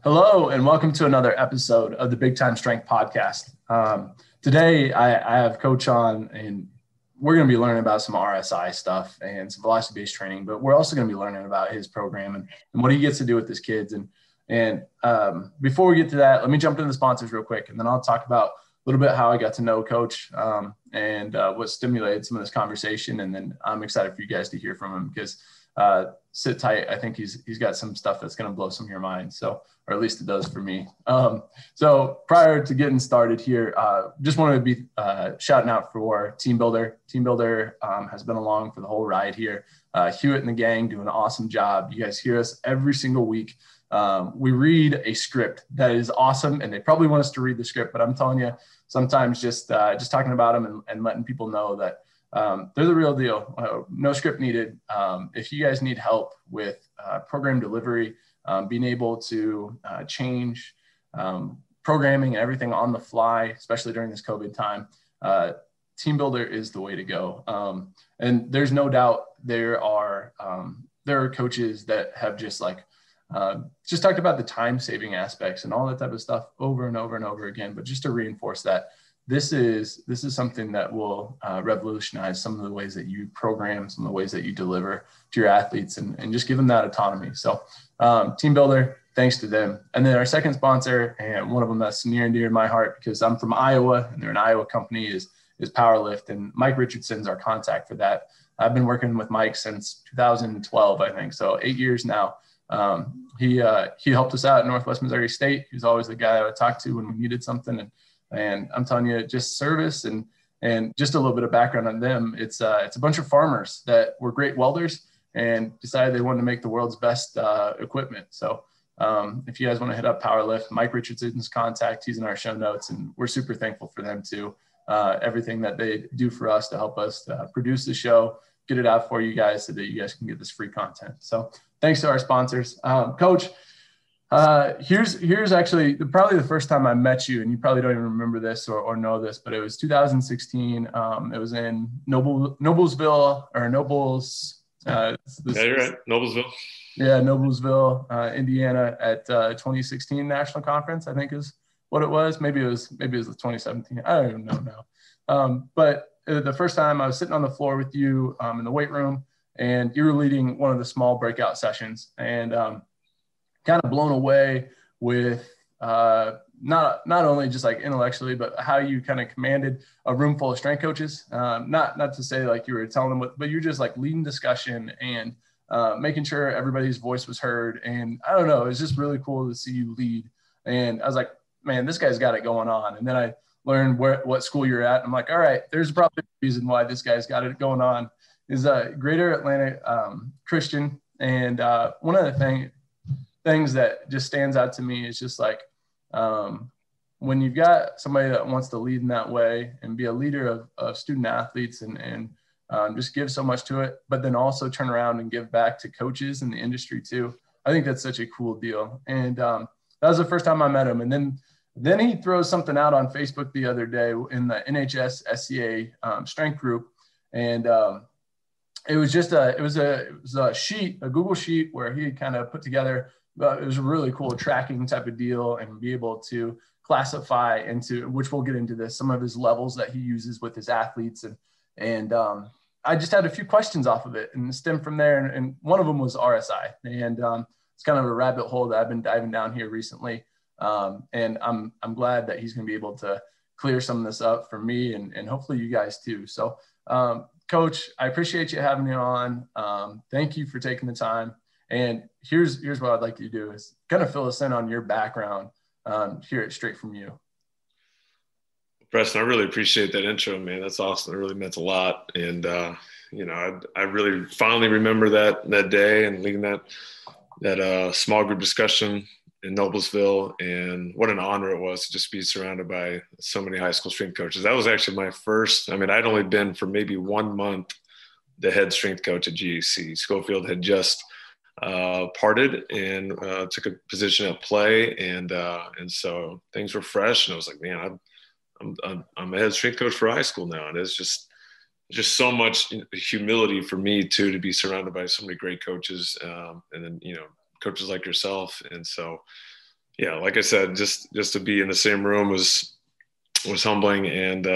Hello, and welcome to another episode of the BigTime Strength Podcast. Today, I have Coach on, and we're going to be learning about some RSI stuff and some velocity-based training, but we're also going to be learning about his program and what he gets to do with his kids. And before we get to that, let me jump into the sponsors real quick, and then I'll talk about a little bit how I got to know Coach and what stimulated some of this conversation. And then I'm excited for you guys to hear from him because sit tight. I think he's got some stuff that's going to blow some of your mind. So, or at least it does for me. So prior to getting started here, just wanted to be shouting out for TeamBuildr. TeamBuildr has been along for the whole ride here. Hewitt and the gang do an awesome job. You guys hear us every single week. We read a script that is awesome, and they probably want us to read the script, but I'm telling you, sometimes just talking about them and letting people know that they're the real deal. No script needed. If you guys need help with program delivery, being able to change programming and everything on the fly, especially during this COVID time, TeamBuildr is the way to go. And there's no doubt there are coaches that have just talked about the time saving aspects and all that type of stuff over and over and over again. But just to reinforce that, this is something that will revolutionize some of the ways that you program, some of the ways that you deliver to your athletes, and just give them that autonomy. So TeamBuildr, thanks to them. And then our second sponsor, and one of them that's near and dear to my heart because I'm from Iowa and they're an Iowa company, is PowerLift. And Mike Richardson's our contact for that. I've been working with Mike since 2012, I think. So 8 years now. He helped us out at Northwest Missouri State. He was always the guy I would talk to when we needed something. And I'm telling you, just service and just a little bit of background on them. It's a bunch of farmers that were great welders and decided they wanted to make the world's best equipment. So if you guys want to hit up PowerLift, Mike Richardson's contact, he's in our show notes, and we're super thankful for them too. Everything that they do for us to help us produce the show, get it out for you guys so that you guys can get this free content. So thanks to our sponsors. Coach, here's actually probably the first time I met you, and you probably don't even remember this or know this, but it was 2016. It was in Noblesville or Nobles. Yeah, you're right. Noblesville. Yeah, Noblesville, Indiana at 2016 National Conference, I think is what it was. Maybe it was the 2017. I don't even know now. But the first time I was sitting on the floor with you in the weight room, and you were leading one of the small breakout sessions, and kind of blown away with not only just like intellectually, but how you kind of commanded a room full of strength coaches. Not to say like you were telling them what, but you're just like leading discussion and making sure everybody's voice was heard. And I don't know, it was just really cool to see you lead. And I was like, man, this guy's got it going on. And then I learned what school you're at. I'm like, all right, there's probably a reason why this guy's got it going on. Is Greater Atlanta Christian. And one of the things that just stands out to me is just like when you've got somebody that wants to lead in that way and be a leader of student athletes and just give so much to it, but then also turn around and give back to coaches in the industry too. I think that's such a cool deal. And that was the first time I met him. And then he throws something out on Facebook the other day in the HS SCA strength group. And it was a sheet, a Google sheet where he kind of put together. It was a really cool tracking type of deal and be able to classify into, which we'll get into this, some of his levels that he uses with his athletes. And I just had a few questions off of it and stemmed from there. And one of them was RSI. And it's kind of a rabbit hole that I've been diving down here recently. And I'm glad that he's going to be able to clear some of this up for me and hopefully you guys too. So Coach, I appreciate you having me on. Thank you for taking the time. And here's what I'd like you to do is kind of fill us in on your background, hear it straight from you. Preston, I really appreciate that intro, man. That's awesome. It really meant a lot. And, I really fondly remember that day and leading that small group discussion in Noblesville. And what an honor it was to just be surrounded by so many high school strength coaches. That was actually my first, I'd only been for maybe 1 month the head strength coach at GAC. Schofield had just parted and took a position at Play, and so things were fresh. And I was like, man, I'm a head strength coach for high school now, and it's just so much humility for me too to be surrounded by so many great coaches, and then coaches like yourself. And so yeah, like I said, just to be in the same room was humbling, and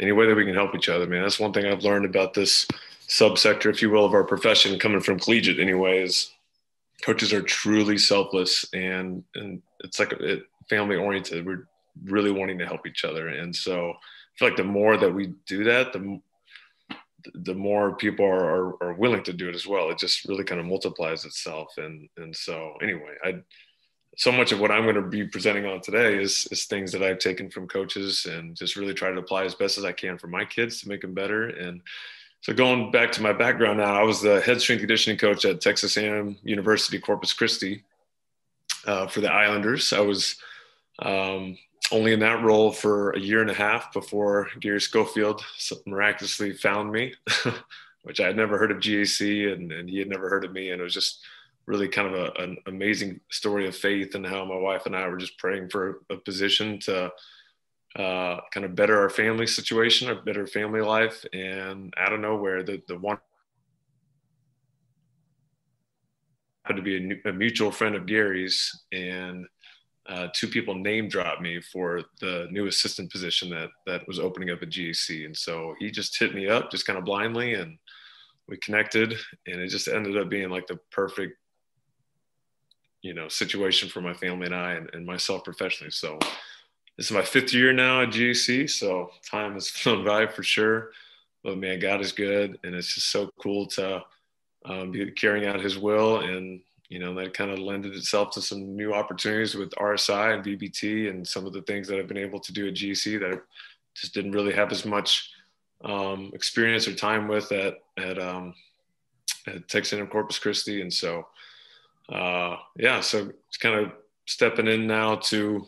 any way that we can help each other, man. That's one thing I've learned about this subsector, if you will, of our profession, coming from collegiate anyway, is coaches are truly selfless, and it's like family oriented. We're really wanting to help each other. And so I feel like the more that we do that, the more people are willing to do it as well. It just really kind of multiplies itself. And so anyway, so much of what I'm going to be presenting on today is things that I've taken from coaches and just really try to apply as best as I can for my kids to make them better. And so going back to my background now, I was the head strength conditioning coach at Texas A&amp University-Corpus Christi for the Islanders. I was only in that role for a year and a half before Gary Schofield miraculously found me, which I had never heard of GAC, and he had never heard of me. And it was just really kind of an amazing story of faith, and how my wife and I were just praying for a position to kind of better our family situation, or better family life. And out of nowhere, the one happened to be a mutual friend of Gary's, and two people name dropped me for the new assistant position that was opening up at GAC. And so he just hit me up just kind of blindly, and we connected, and it just ended up being like the perfect, situation for my family and I, and myself professionally. So this is my 5th year now at GAC. So time has flown by for sure, but man, God is good. And it's just so cool to be carrying out his will. And, that kind of lended itself to some new opportunities with RSI and VBT, and some of the things that I've been able to do at GAC that I just didn't really have as much experience or time with at Texas A&amp Corpus Christi. And so, so it's kind of stepping in now to,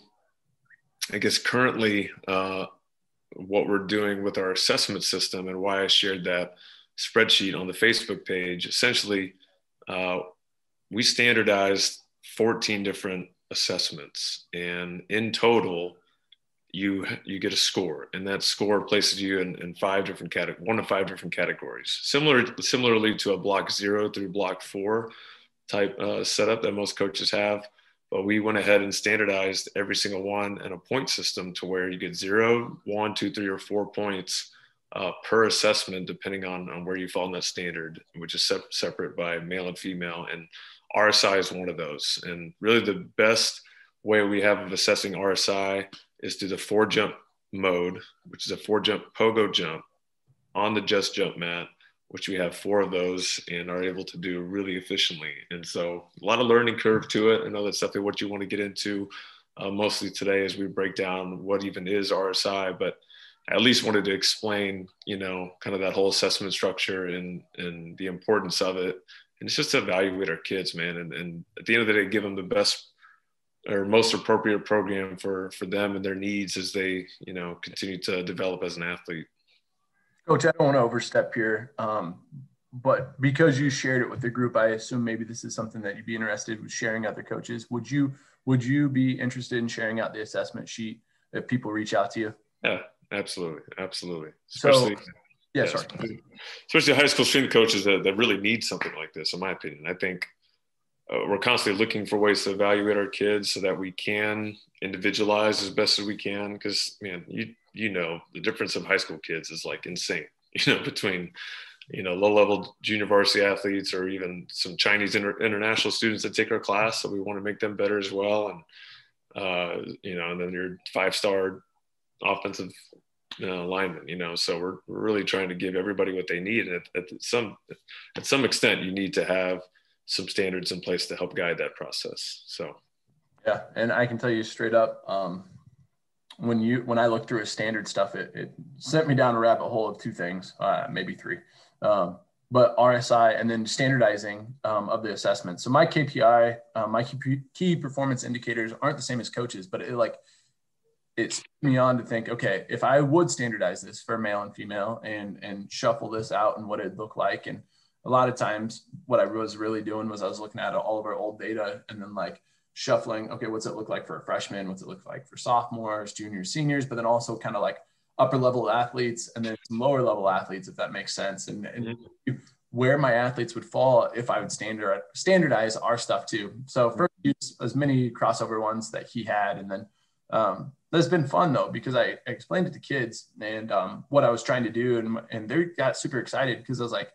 I guess, currently what we're doing with our assessment system, and why I shared that spreadsheet on the Facebook page. Essentially, we standardized 14 different assessments, and in total, you get a score, and that score places you in 1 to 5 different categories, similarly to a block 0 through block 4 type setup that most coaches have. But we went ahead and standardized every single one in a point system, to where you get 0, 1, 2, 3, or 4 points per assessment, depending on where you fall in that standard, which is separate by male and female. And RSI is one of those. And really the best way we have of assessing RSI is through the 4-jump mode, which is a 4-jump pogo jump on the just jump mat, which we have 4 of those and are able to do really efficiently. And so a lot of learning curve to it. I know that's definitely what you want to get into mostly today, as we break down what even is RSI, but I at least wanted to explain, kind of that whole assessment structure and the importance of it. And it's just to evaluate our kids, man. And at the end of the day, give them the best or most appropriate program for them and their needs as they, continue to develop as an athlete. Coach, I don't want to overstep here, but because you shared it with the group, I assume maybe this is something that you'd be interested in sharing other coaches. Would you be interested in sharing out the assessment sheet if people reach out to you? Yeah, absolutely. Especially high school strength coaches that really need something like this, in my opinion. I think we're constantly looking for ways to evaluate our kids so that we can individualize as best as we can. Because, man, the difference of high school kids is like insane, between, low-level junior varsity athletes, or even some Chinese international students that take our class. So we want to make them better as well. And, and then your 5-star offensive lineman, so we're really trying to give everybody what they need. And at some extent, you need to have some standards in place to help guide that process. So, yeah. And I can tell you straight up, when I looked through his standard stuff, it sent me down a rabbit hole of 2 things, maybe 3, but RSI and then standardizing of the assessment. So my KPI, my key performance indicators aren't the same as coaches, but it's me on to think, okay, if I would standardize this for male and female and shuffle this out and what it'd look like. And a lot of times what I was really doing was I was looking at all of our old data and then shuffling, okay, what's it look like for a freshman? What's it look like for sophomores, juniors, seniors, but then also upper level athletes and then some lower level athletes, if that makes sense. And where my athletes would fall if I would standardize our stuff too. So first, use as many crossover ones that he had. And then that's been fun though, because I explained it to kids and what I was trying to do. And they got super excited because I was like,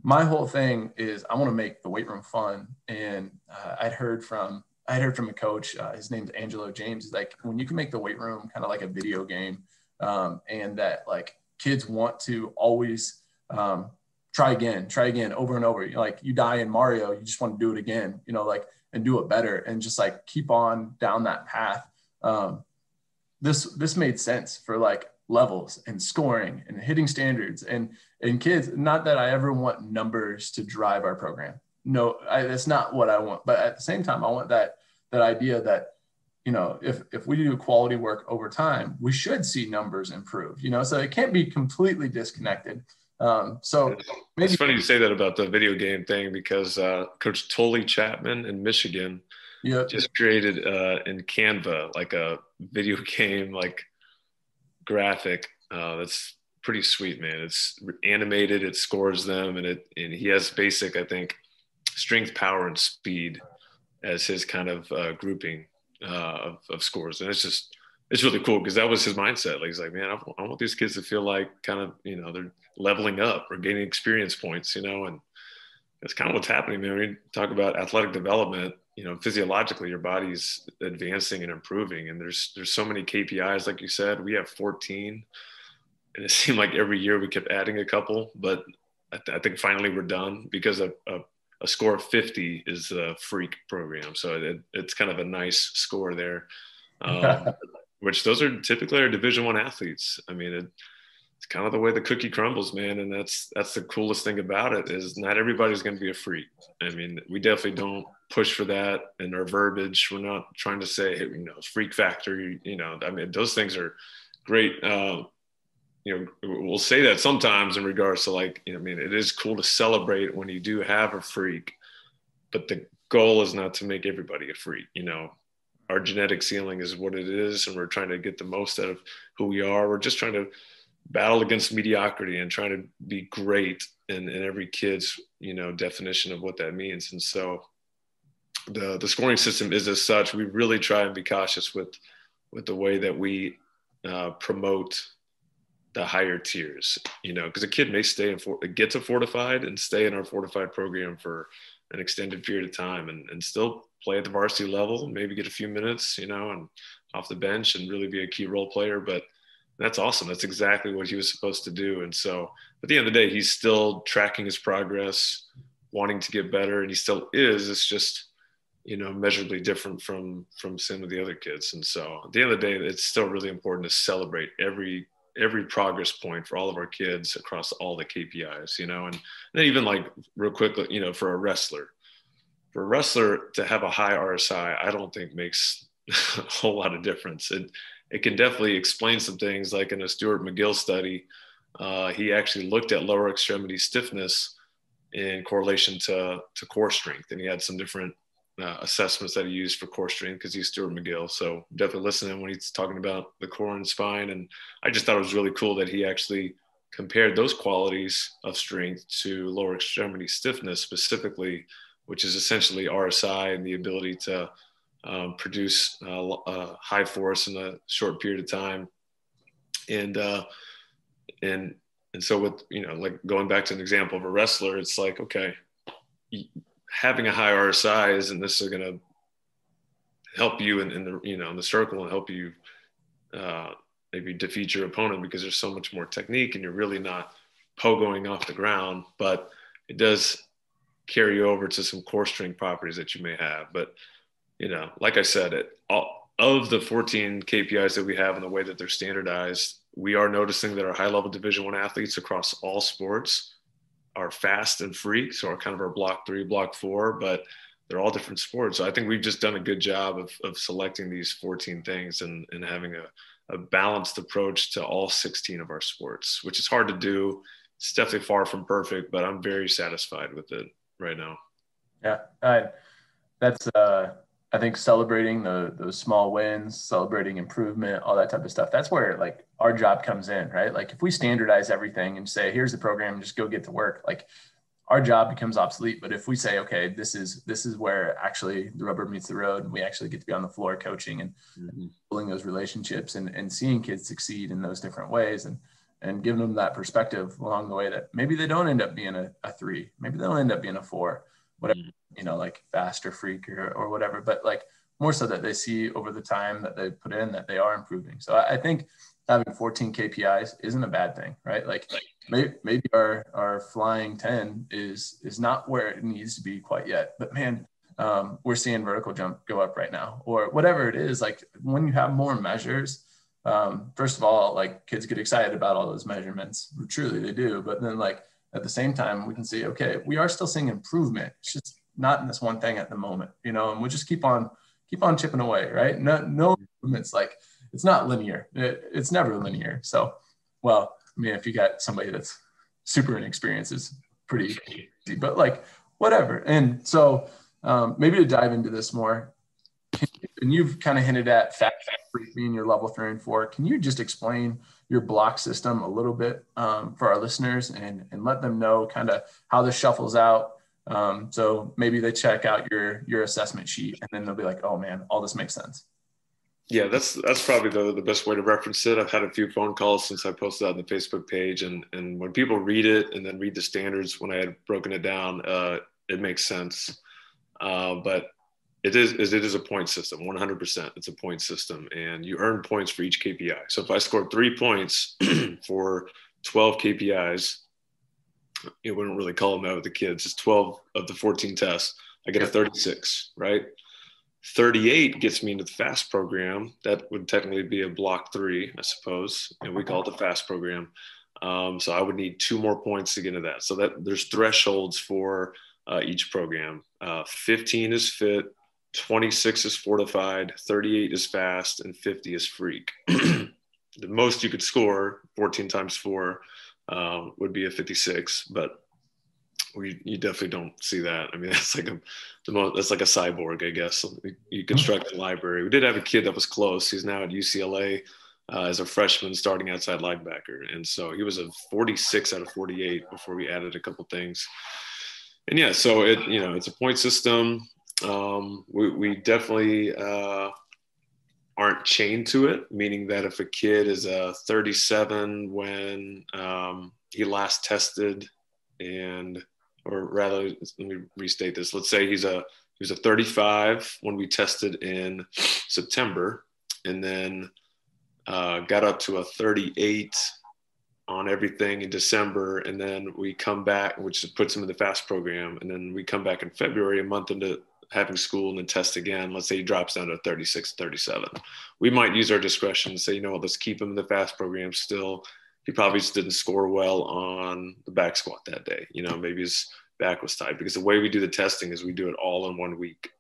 my whole thing is I want to make the weight room fun. And I'd heard from a coach, his name's Angelo James. He's like, when you can make the weight room kind of like a video game, and that like kids want to always try again over and over. Like you die in Mario, you just want to do it again, like, and do it better and just like keep on down that path. This made sense for like levels and scoring and hitting standards and kids. Not that I ever want numbers to drive our program. No, that's not what I want. But at the same time, I want that idea that, if we do quality work over time, we should see numbers improve, so it can't be completely disconnected. So maybe it's funny you say that about the video game thing, because Coach Tully Chapman in Michigan just created in Canva like a video game like graphic that's pretty sweet, man. It's animated, it scores them, and he has basic, I think, strength, power, and speed as his kind of grouping of scores. And it's really cool because that was his mindset. Like, he's like, man, I want these kids to feel like kind of, they're leveling up or gaining experience points, and that's kind of what's happening, man. We talk about athletic development, physiologically, your body's advancing and improving. And there's so many KPIs, like you said. We have 14, and it seemed like every year we kept adding a couple, but I think finally we're done because a score of 50 is a freak program. So it's kind of a nice score there, which those are typically our Division I athletes. I mean, it's kind of the way the cookie crumbles, man. And that's the coolest thing about it, is not everybody's going to be a freak. I mean, we definitely don't push for that in our verbiage. We're not trying to say, hey, freak factor, I mean, those things are great. We'll say that sometimes in regards to like, I mean, it is cool to celebrate when you do have a freak, but the goal is not to make everybody a freak. Our genetic ceiling is what it is, and we're trying to get the most out of who we are. We're just trying to battle against mediocrity and trying to be great in every kid's, definition of what that means. And so the scoring system is as such. We really try and be cautious with the way that we promote the higher tiers, because a kid may get to fortified and stay in our fortified program for an extended period of time and still play at the varsity level, maybe get a few minutes, and off the bench and really be a key role player. But that's awesome. That's exactly what he was supposed to do. And so at the end of the day, he's still tracking his progress, wanting to get better, and he still is. It's just, measurably different from some of the other kids. And so at the end of the day, it's still really important to celebrate every progress point for all of our kids across all the KPIs, and then even like real quickly, for a wrestler to have a high RSI, I don't think makes a whole lot of difference. It can definitely explain some things, like in a Stuart McGill study, he actually looked at lower extremity stiffness in correlation to core strength. And he had some different assessments that he used for core strength because he's Stuart McGill. So definitely listen to him when he's talking about the core and spine. And I just thought it was really cool that he actually compared those qualities of strength to lower extremity stiffness specifically, which is essentially RSI and the ability to produce high force in a short period of time. And so with, like going back to an example of a wrestler, it's like, okay, having a high RSI isn't necessarily going to help you in the, in the circle and help you maybe defeat your opponent, because there's so much more technique and you're really not pogoing off the ground, but it does carry over to some core strength properties that you may have. But, like I said, of the 14 KPIs that we have and the way that they're standardized, we are noticing that our high level Division I athletes across all sports are fast and freak. So our block 3, block 4, but they're all different sports. So I think we've just done a good job of selecting these 14 things and having a balanced approach to all 16 of our sports, which is hard to do. It's definitely far from perfect, but I'm very satisfied with it right now. Yeah. That's, I think celebrating those small wins, celebrating improvement, all that type of stuff. That's where like our job comes in, right? Like if we standardize everything and say, here's the program, just go get to work. Like our job becomes obsolete. But if we say, okay, this is where actually the rubber meets the road, and we actually get to be on the floor coaching and building those relationships and seeing kids succeed in those different ways, and giving them that perspective along the way that maybe they don't end up being a 3, maybe they'll end up being a 4, whatever, like fast or freak or whatever, but like more so that they see over the time that they put in that they are improving. So I think having 14 KPIs isn't a bad thing, right? Like maybe our flying 10 is not where it needs to be quite yet, but man, we're seeing vertical jump go up right now, or whatever it is. Like when you have more measures, first of all, like kids get excited about all those measurements. Truly they do. But then like at the same time, we can see, okay, we are still seeing improvement. It's just not in this one thing at the moment, and we'll just keep on chipping away, right? No improvements. Like it's not linear. It's never linear. So, well, I mean, if you got somebody that's super inexperienced, it's pretty easy, but like whatever. And so maybe to dive into this more, and you've kind of hinted at fat being your level 3 and 4. Can you just explain your block system a little bit for our listeners and let them know kind of how this shuffles out? So maybe they check out your assessment sheet and then they'll be like, oh man, all this makes sense. Yeah, that's probably the best way to reference it. I've had a few phone calls since I posted that on the Facebook page, and when people read it and then read the standards when I had broken it down, it makes sense. But it is a point system, 100%. It's a point system, and you earn points for each KPI. So if I scored 3 points for 12 KPIs, we don't really call them out with the kids. It's 12 of the 14 tests. I get a 36, right? 38 gets me into the FAST program. That would technically be a block 3, I suppose, and we call it the FAST program. So I would need 2 more points to get into that. So that there's thresholds for each program. 15 is fit, 26 is fortified, 38 is fast, and 50 is freak. The most you could score, 14 times 4, would be a 56, but you definitely don't see that. I mean, that's like a cyborg, I guess. You construct a library. We did have a kid that was close. He's now at UCLA as a freshman, starting outside linebacker, and so he was a 46 out of 48 before we added a couple things. And yeah, so it's a point system. We definitely aren't chained to it, meaning that if a kid is a 37 when he last tested, or rather, let me restate this. Let's say he was a 35 when we tested in September, and then got up to a 38 on everything in December, and then we come back, which puts him in the FAST program, and then we come back in February, a month into having school, and then test again. Let's say he drops down to 36, 37. We might use our discretion and say, let's keep him in the FAST program still. He probably just didn't score well on the back squat that day. Maybe his back was tight, because the way we do the testing is we do it all in 1 week.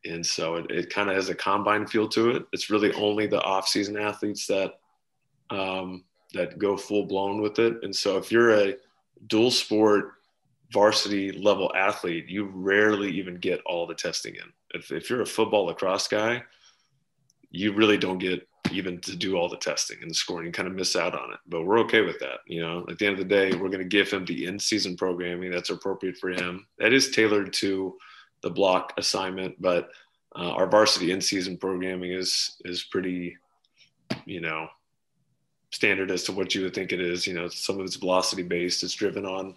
And so it kind of has a combine feel to it. It's really only the off-season athletes that go full blown with it. And so if you're a dual sport varsity level athlete, you rarely even get all the testing in. If you're a football lacrosse guy, you really don't get even to do all the testing and the scoring. You kind of miss out on it, but we're okay with that. At the end of the day, we're going to give him the in-season programming that's appropriate for him. That is tailored to the block assignment, but our varsity in-season programming is pretty, standard as to what you would think it is. Some of it's velocity based. It's driven on,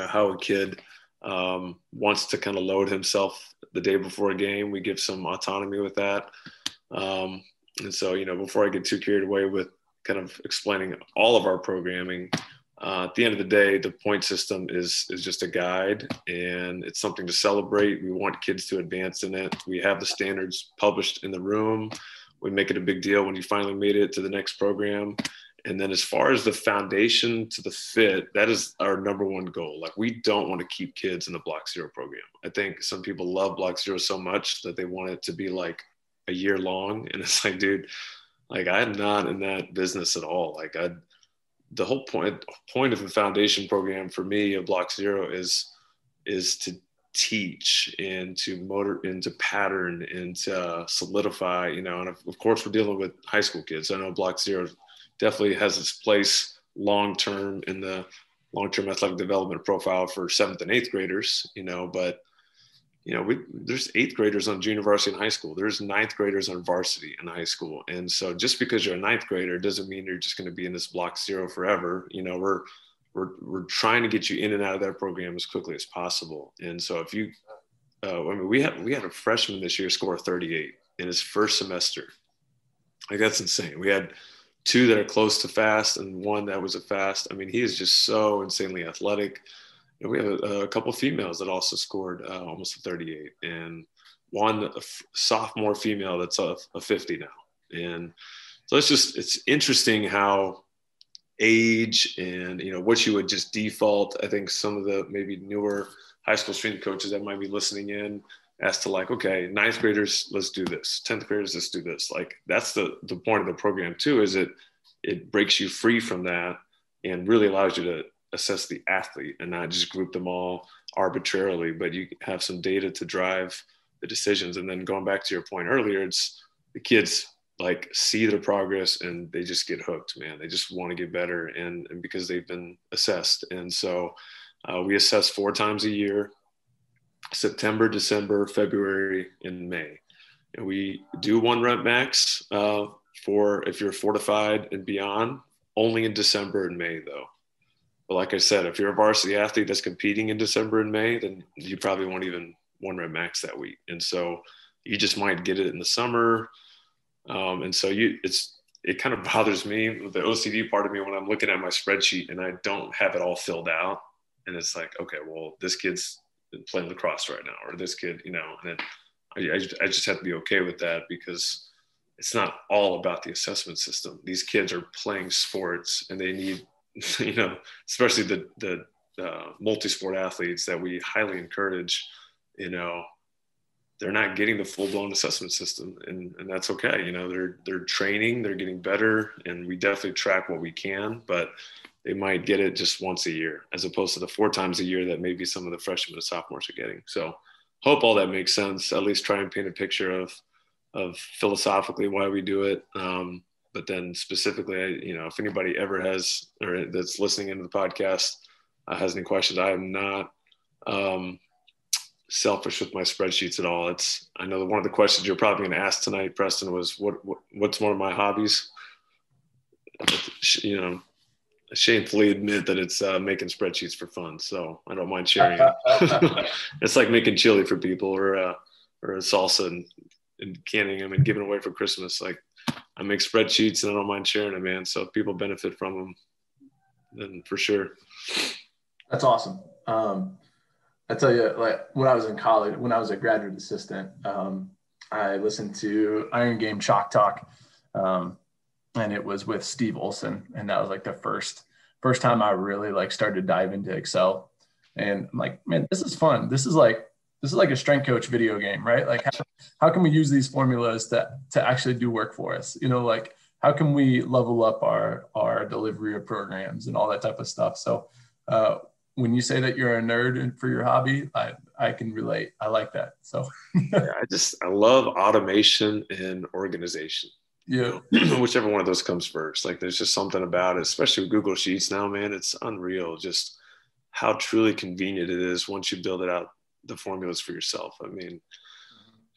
how a kid wants to kind of load himself the day before a game. We give some autonomy with that. And so, before I get too carried away with kind of explaining all of our programming, at the end of the day, the point system is just a guide, and it's something to celebrate. We want kids to advance in it. We have the standards published in the room. We make it a big deal when you finally made it to the next program. And then as far as the foundation to the fit, that is our number one goal. Like, we don't want to keep kids in the Block Zero program. I think some people love Block Zero so much that they want it to be like a year long. And it's like, dude, like, I'm not in that business at all. Like, the whole point of the foundation program for me of Block Zero is to teach and to motor and to pattern and to solidify, and of course we're dealing with high school kids. I know Block Zero definitely has its place long term in the long-term athletic development profile for 7th and 8th graders, but there's 8th graders on junior varsity in high school. There's 9th graders on varsity in high school. And so just because you're a 9th grader doesn't mean you're just going to be in this block 0 forever. We're trying to get you in and out of that program as quickly as possible. And so if you, we had a freshman this year score 38 in his first semester. Like, that's insane. We had 2 that are close to fast and 1 that was a fast. I mean, he is just so insanely athletic. And we have a couple of females that also scored almost a 38, and one sophomore female that's a 50 now. And so it's interesting how age and, what you would just default. I think some of the maybe newer high school strength coaches that might be listening in as to like, okay, 9th graders, let's do this. 10th graders, let's do this. Like, that's the point of the program too, is it breaks you free from that and really allows you to assess the athlete and not just group them all arbitrarily, but you have some data to drive the decisions. And then going back to your point earlier, it's the kids like see their progress and they just get hooked, man. They just want to get better. And because they've been assessed. And so we assess 4 times a year: September, December, February, and May. And we do 1 rep max for if you're fortified and beyond, only in December and May though. But like I said, if you're a varsity athlete that's competing in December and May, then you probably won't even 1 rep max that week. And so you just might get it in the summer. And so it kind of bothers me, the OCD part of me, when I'm looking at my spreadsheet and I don't have it all filled out. And it's like, okay, well, this kid's playing lacrosse right now, or this kid, and then I just have to be okay with that, because it's not all about the assessment system. These kids are playing sports and they need, especially the multi-sport athletes that we highly encourage, they're not getting the full-blown assessment system, and that's okay. They're training, they're getting better, and we definitely track what we can, but they might get it just once a year, as opposed to the 4 times a year that maybe some of the freshmen and sophomores are getting. So hope all that makes sense. At least try and paint a picture of philosophically why we do it. But then specifically, if anybody ever has, or that's listening into the podcast, has any questions, I am not selfish with my spreadsheets at all. I know that one of the questions you're probably going to ask tonight, Preston, was what's one of my hobbies? I shamefully admit that it's making spreadsheets for fun, so I don't mind sharing it. It's like making chili for people, or a salsa and canning them and giving away for Christmas. Like, I make spreadsheets and I don't mind sharing them, man. So if people benefit from them, then for sure. That's awesome. I tell you, like, when I was in college, when I was a graduate assistant, I listened to Iron Game Chalk Talk, and it was with Steve Olson, and that was like the first time I really like started to dive into Excel. And I'm like, man, this is fun. This is like a strength coach video game, right? Like, how can we use these formulas to actually do work for us? Like, how can we level up our delivery of programs and all that type of stuff? So when you say that you're a nerd for your hobby, I can relate. I like that. So yeah, I love automation and organization. Yeah. Whichever one of those comes first. Like, there's just something about it, especially with Google Sheets now, man. It's unreal just how truly convenient it is once you build it out, the formulas for yourself. I mean,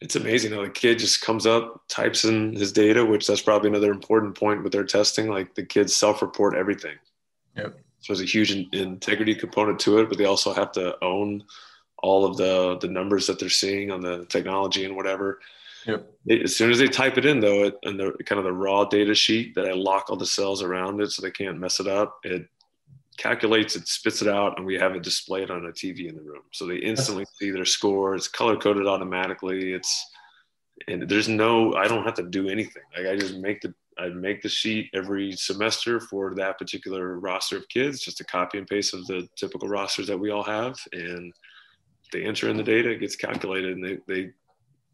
it's amazing how the kid just comes up, types in his data, which that's probably another important point with their testing. Like, the kids self-report everything. Yep. So there's a huge integrity component to it, but they also have to own all of the numbers that they're seeing on the technology and whatever. Yep. As soon as they type it in, though, and the kind of the raw data sheet that I lock all the cells around it so they can't mess it up, it calculates it, spits it out, and we have it displayed on a TV in the room. So they instantly see their score. It's color coded automatically. And there's I don't have to do anything. Like, I just make the sheet every semester for that particular roster of kids, just a copy and paste of the typical rosters that we all have. And they enter in the data, it gets calculated, and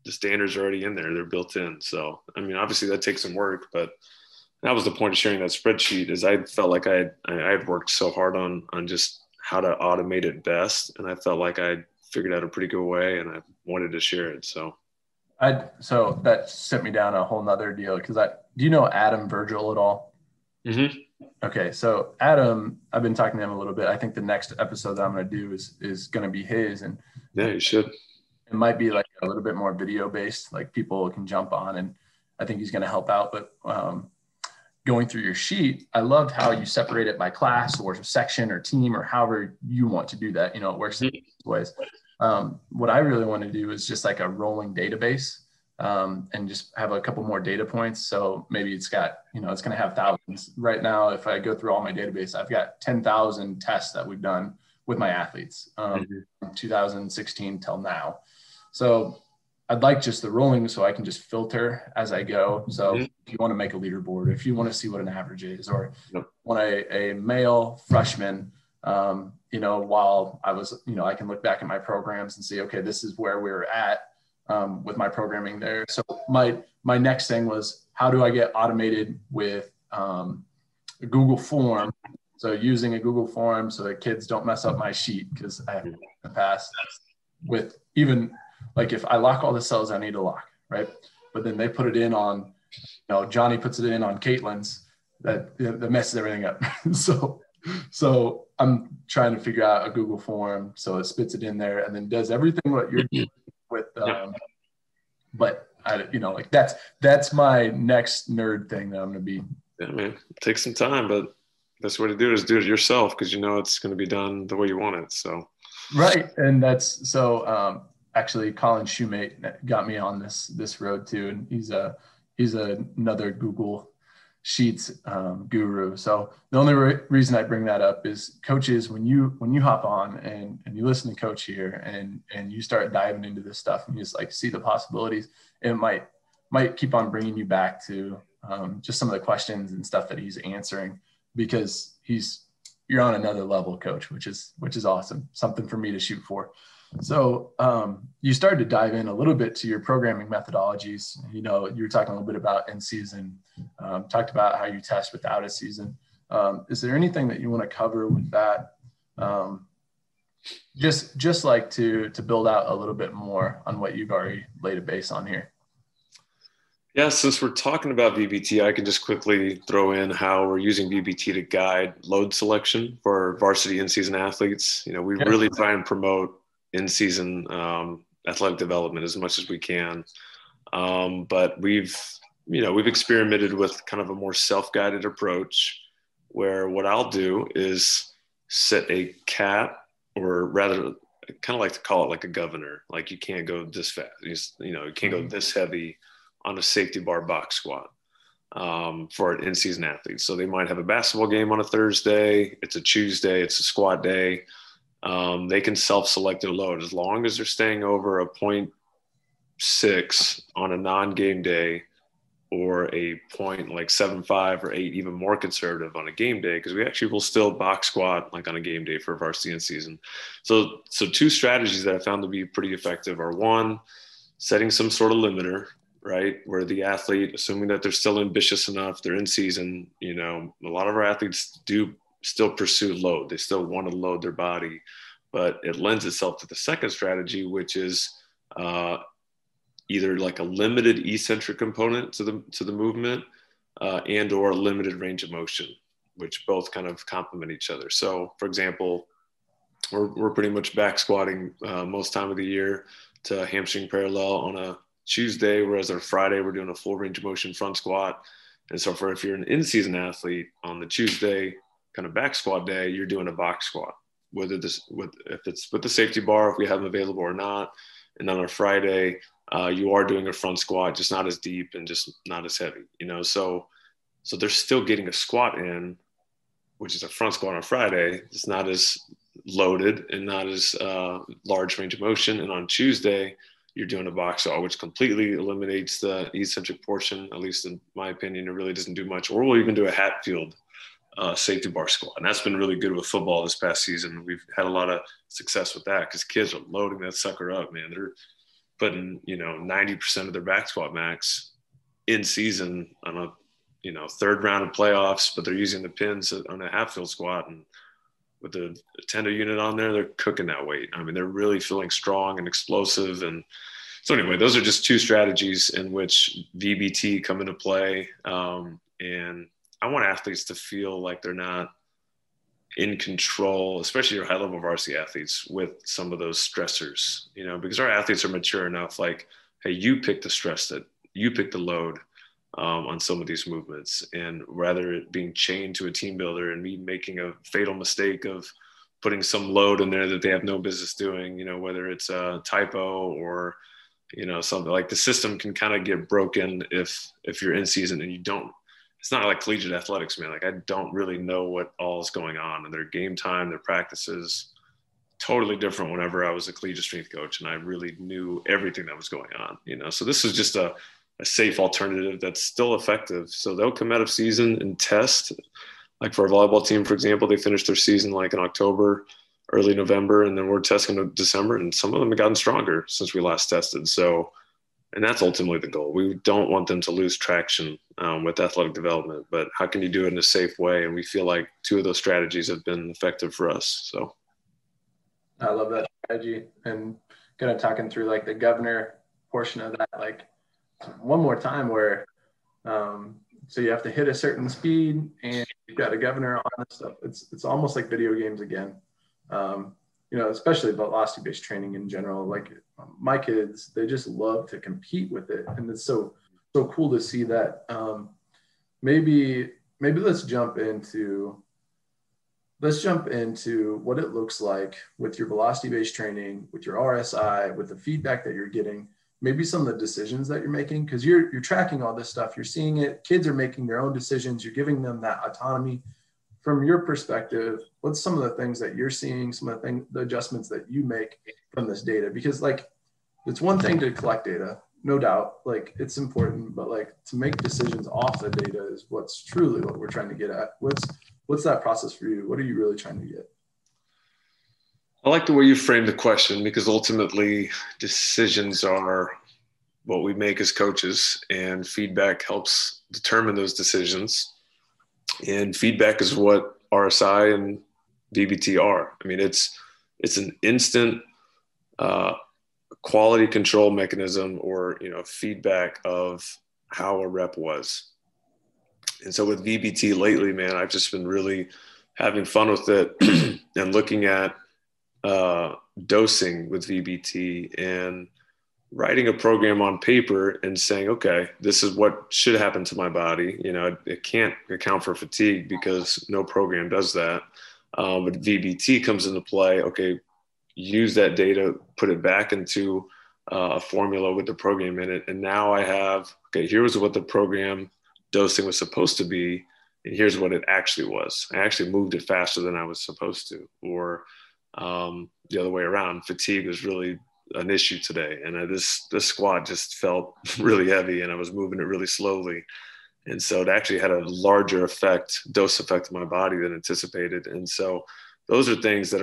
the standards are already in there. They're built in. So, I mean, obviously that takes some work, but that was the point of sharing that spreadsheet, is I felt like I had worked so hard on just how to automate it best. And I felt like I figured out a pretty good way, and I wanted to share it. So that sent me down a whole nother deal. Do you know Adam Virgil at all? Mm-hmm. Okay, so Adam, I've been talking to him a little bit. I think the next episode that I'm going to do is going to be his, and Yeah, you should. it might be like a little bit more video based, like people can jump on, and I think he's going to help out. But going through your sheet, I loved how you separate it by class or section or team or however you want to do that. You know, it works in ways. What I really want to do is just like a rolling database, and just have a couple more data points. So maybe it's got, you know, it's going to have thousands. Right now, if I go through all my database, I've got 10,000 tests that we've done with my athletes, from 2016 till now. So I'd like just the rolling so I can just filter as I go. So if you want to make a leaderboard, if you want to see what an average is, or want a male freshman, you know, while I was, you know, I can look back at my programs and see, okay, this is where we were at with my programming there. So my next thing was, how do I get automated with a Google form? So using a Google form so that kids don't mess up my sheet, because I have in the past with even like if I lock all the cells I need to lock, right? But then they put it in on, you know, Johnny puts it in on Caitlin's, that messes everything up. So I'm trying to figure out a Google form so it spits it in there and then does everything what you're doing with, but I, you know, like that's my next nerd thing that I'm going to be. Yeah, man, take some time, but that's what to do, is do it yourself, because you know it's going to be done the way you want it. So right, and that's so. Actually, Colin Shoemate got me on this road too, and he's another Google Sheets guru. So the only reason I bring that up is, coaches, when you hop on and you listen to Coach here and you start diving into this stuff and you just like see the possibilities, it might keep on bringing you back to just some of the questions and stuff that he's answering, because you're on another level, Coach, which is awesome. Something for me to shoot for. So you started to dive in a little bit to your programming methodologies. You know, you were talking a little bit about in season, talked about how you test without a season. Is there anything that you want to cover with that? Just like to build out a little bit more on what you've already laid a base on here. Yeah, since we're talking about VBT, I can just quickly throw in how we're using VBT to guide load selection for varsity in-season athletes. You know, we really try and promote in-season athletic development as much as we can. But we've experimented with kind of a more self-guided approach, where what I'll do is set a cap, or rather I kind of like to call it like a governor. Like, you can't go this fast. You can't go this heavy on a safety bar box squat for an in-season athlete. So they might have a basketball game on a Thursday. It's a Tuesday. It's a squat day. They can self-select their load as long as they're staying over a 0.6 on a non-game day, or a point like 7.5 or 8, even more conservative on a game day, because we actually will still box squat like on a game day for varsity in season. So two strategies that I found to be pretty effective are, one, setting some sort of limiter, right, where the athlete, assuming that they're still ambitious enough, they're in season, you know, a lot of our athletes do still pursue load. They still want to load their body, but it lends itself to the second strategy, which is either like a limited eccentric component to the movement and or a limited range of motion, which both kind of complement each other. So, for example, we're pretty much back squatting most time of the year to hamstring parallel on a Tuesday, whereas on Friday we're doing a full range of motion front squat. And so if you're an in-season athlete, on the Tuesday kind of back squat day, you're doing a box squat, if it's with the safety bar, if we have them available or not. And on a Friday, you are doing a front squat, just not as deep and just not as heavy, you know? So they're still getting a squat in, which is a front squat on Friday. It's not as loaded and not as large range of motion. And on Tuesday, you're doing a box squat, which completely eliminates the eccentric portion, at least in my opinion. It really doesn't do much. Or we'll even do a Hatfield safety bar squat. And that's been really good with football this past season. We've had a lot of success with that because kids are loading that sucker up, man. They're putting, 90% of their back squat max in season on a, third round of playoffs, but they're using the pins on a Hatfield squat, and with the tender unit on there, they're cooking that weight. I mean, they're really feeling strong and explosive. And so anyway, those are just two strategies in which VBT come into play. And I want athletes to feel like they're not in control, especially your high level varsity athletes, with some of those stressors, you know, because our athletes are mature enough, like, hey, you pick the stress, that you pick the load on some of these movements. And rather it being chained to a team builder and me making a fatal mistake of putting some load in there that they have no business doing, you know, whether it's a typo or, you know, something like, the system can kind of get broken if you're in season and you don't. It's not like collegiate athletics, man. Like, I don't really know what all is going on in their game time, their practices. Totally different whenever I was a collegiate strength coach and I really knew everything that was going on, you know. So this is just a safe alternative that's still effective. So they'll come out of season and test. Like for our volleyball team, for example, they finished their season like in October, early November, and then we're testing in December, and some of them have gotten stronger since we last tested. So, and that's ultimately the goal. We don't want them to lose traction with athletic development, but how can you do it in a safe way? And we feel like 2 of those strategies have been effective for us. So I love that strategy, and kind of talking through like the governor portion of that, like one more time where, so you have to hit a certain speed and you've got a governor on this stuff. It's almost like video games again. You know, especially velocity-based training in general. Like my kids, they just love to compete with it, and it's so cool to see that. Maybe let's jump into what it looks like with your velocity-based training, with your RSI, with the feedback that you're getting, maybe some of the decisions that you're making, because you're tracking all this stuff, you're seeing it, kids are making their own decisions, you're giving them that autonomy. From your perspective, what's some of the things that you're seeing, some of the adjustments that you make from this data? Because like, it's one thing to collect data, no doubt, like it's important, but like to make decisions off the data is what's truly what we're trying to get at. What's that process for you? What are you really trying to get? I like the way you framed the question, because ultimately decisions are what we make as coaches, and feedback helps determine those decisions. And feedback is what RSI and VBT are. I mean, it's an instant quality control mechanism, or, you know, feedback of how a rep was. And so with VBT lately, man, I've just been really having fun with it and looking at dosing with VBT and writing a program on paper and saying, okay, this is what should happen to my body. You know, it can't account for fatigue because no program does that. But VBT comes into play. Okay, use that data, put it back into a formula with the program in it. And now I have, okay, here's what the program dosing was supposed to be, and here's what it actually was. I actually moved it faster than I was supposed to, or the other way around. Fatigue was really an issue today, and this squat just felt really heavy, and I was moving it really slowly, and so it actually had a larger dose effect on my body than anticipated. And so those are things that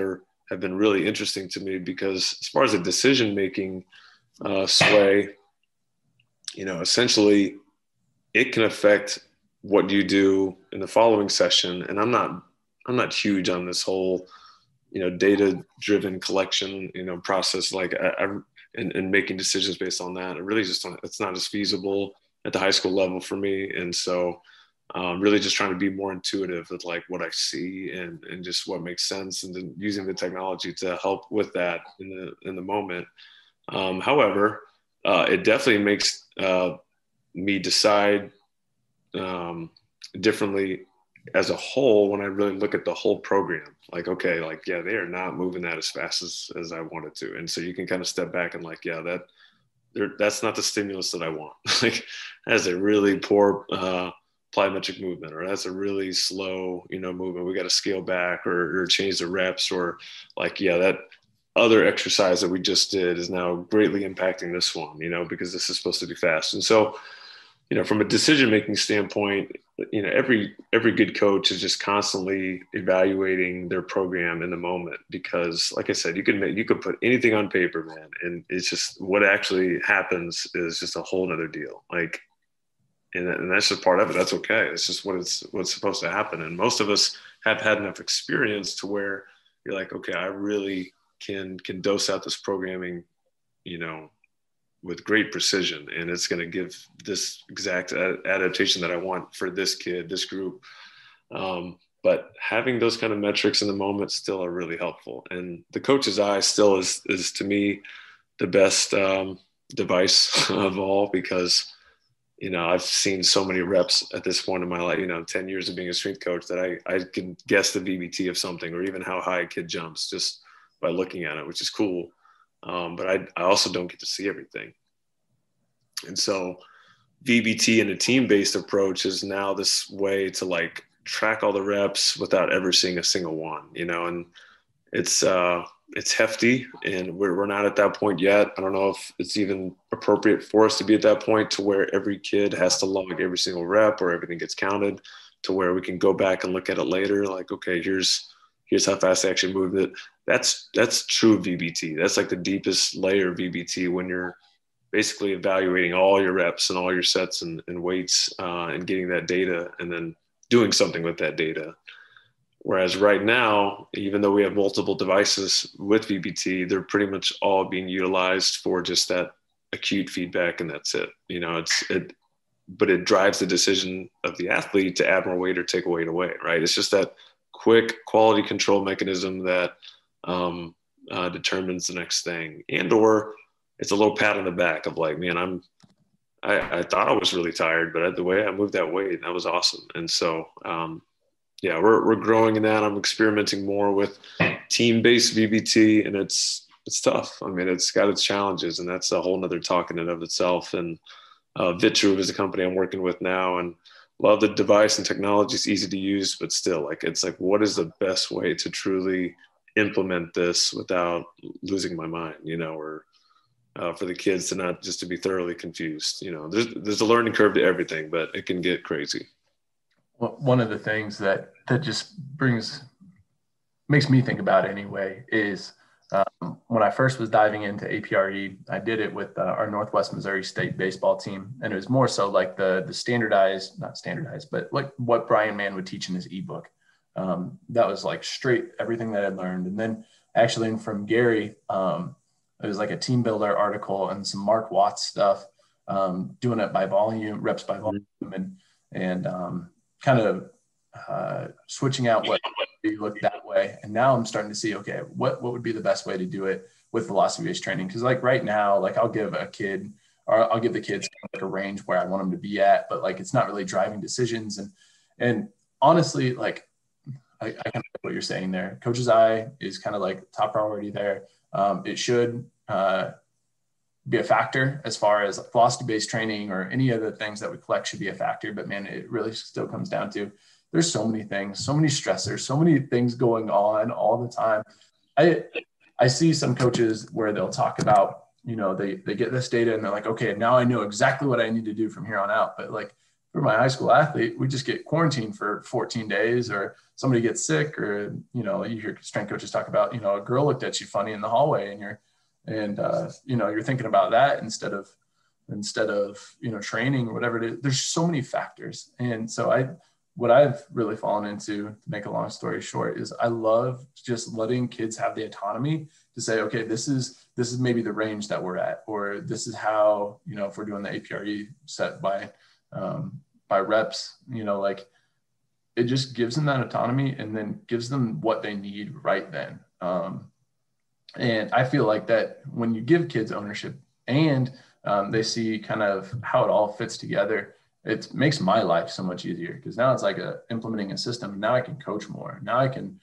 have been really interesting to me, because as far as a decision making sway, you know, essentially it can affect what you do in the following session. And I'm not huge on this whole, you know, data-driven collection, you know, process, like and making decisions based on that. It really just it's not as feasible at the high school level for me. And so really just trying to be more intuitive with like what I see and just what makes sense, and then using the technology to help with that in the moment. However, it definitely makes me decide differently as a whole when I really look at the whole program. Like, okay, like, yeah, they are not moving that as fast as I wanted to. And so you can kind of step back and like, yeah, that's not the stimulus that I want. Like, that's a really poor plyometric movement, or that's a really slow, you know, movement. We got to scale back or change the reps, or like, yeah, that other exercise that we just did is now greatly impacting this one, you know, because this is supposed to be fast. And so, you know, from a decision-making standpoint, you know, every good coach is just constantly evaluating their program in the moment, because like I said, you could put anything on paper, man. And it's just what actually happens is just a whole nother deal. Like, and that's just part of it. That's okay. It's just what's supposed to happen. And most of us have had enough experience to where you're like, okay, I really can dose out this programming, you know, with great precision, and it's going to give this exact adaptation that I want for this kid, this group. But having those kind of metrics in the moment still are really helpful. And the coach's eye still is to me the best device of all, because, you know, I've seen so many reps at this point in my life, you know, 10 years of being a strength coach, that I can guess the VBT of something, or even how high a kid jumps just by looking at it, which is cool. But I also don't get to see everything. And so VBT and a team-based approach is now this way to like track all the reps without ever seeing a single one, you know, and it's hefty, and we're not at that point yet. I don't know if it's even appropriate for us to be at that point to where every kid has to log every single rep or everything gets counted, to where we can go back and look at it later. Like, okay, here's how fast I actually moved it. That's true VBT. That's like the deepest layer of VBT, when you're basically evaluating all your reps and all your sets and weights, and getting that data and then doing something with that data. Whereas right now, even though we have multiple devices with VBT, they're pretty much all being utilized for just that acute feedback, and that's it. You know, but it drives the decision of the athlete to add more weight or take weight away, right? It's just that quick quality control mechanism that determines the next thing. And or it's a little pat on the back of like, man, I thought I was really tired, but the way I moved that weight, that was awesome. And so, yeah, we're growing in that. I'm experimenting more with team-based VBT, and it's tough. I mean, it's got its challenges, and that's a whole nother talk in and of itself. And Vitruve is a company I'm working with now, and love the device and technology. It's easy to use, but still, like, it's like, what is the best way to truly implement this without losing my mind, you know, or for the kids to not just to be thoroughly confused. You know, there's a learning curve to everything, but it can get crazy. Well, one of the things that just makes me think about anyway is when I first was diving into APRE, I did it with our Northwest Missouri State baseball team. And it was more so like the standardized, not standardized, but like what Brian Mann would teach in his ebook. That was like straight everything that I learned. And then actually from Gary, it was like a TeamBuildr article and some Mark Watts stuff, doing it by volume, reps by volume, and kind of switching out what looked that way. And now I'm starting to see, okay, what would be the best way to do it with velocity-based training? Because like right now, like I'll give the kids like a range where I want them to be at, but like it's not really driving decisions. And honestly, like I kind of like what you're saying there. Coach's eye is kind of like top priority there. It should be a factor as far as velocity-based training or any other things that we collect should be a factor. But man, it really still comes down to there's so many things, so many stressors, so many things going on all the time. I see some coaches where they'll talk about, you know, they get this data and they're like, okay, now I know exactly what I need to do from here on out. But like for my high school athlete, we just get quarantined for 14 days or somebody gets sick, or, you know, you hear strength coaches talk about, you know, a girl looked at you funny in the hallway and you know, you're thinking about that instead of, you know, training or whatever it is. There's so many factors. And so what I've really fallen into, to make a long story short, is I love just letting kids have the autonomy to say, okay, this is maybe the range that we're at, or this is how, you know, if we're doing the APRE set by reps, you know, like it just gives them that autonomy and then gives them what they need right then. And I feel like that when you give kids ownership and they see kind of how it all fits together, it makes my life so much easier, because now it's like implementing a system. Now I can coach more. Now I can,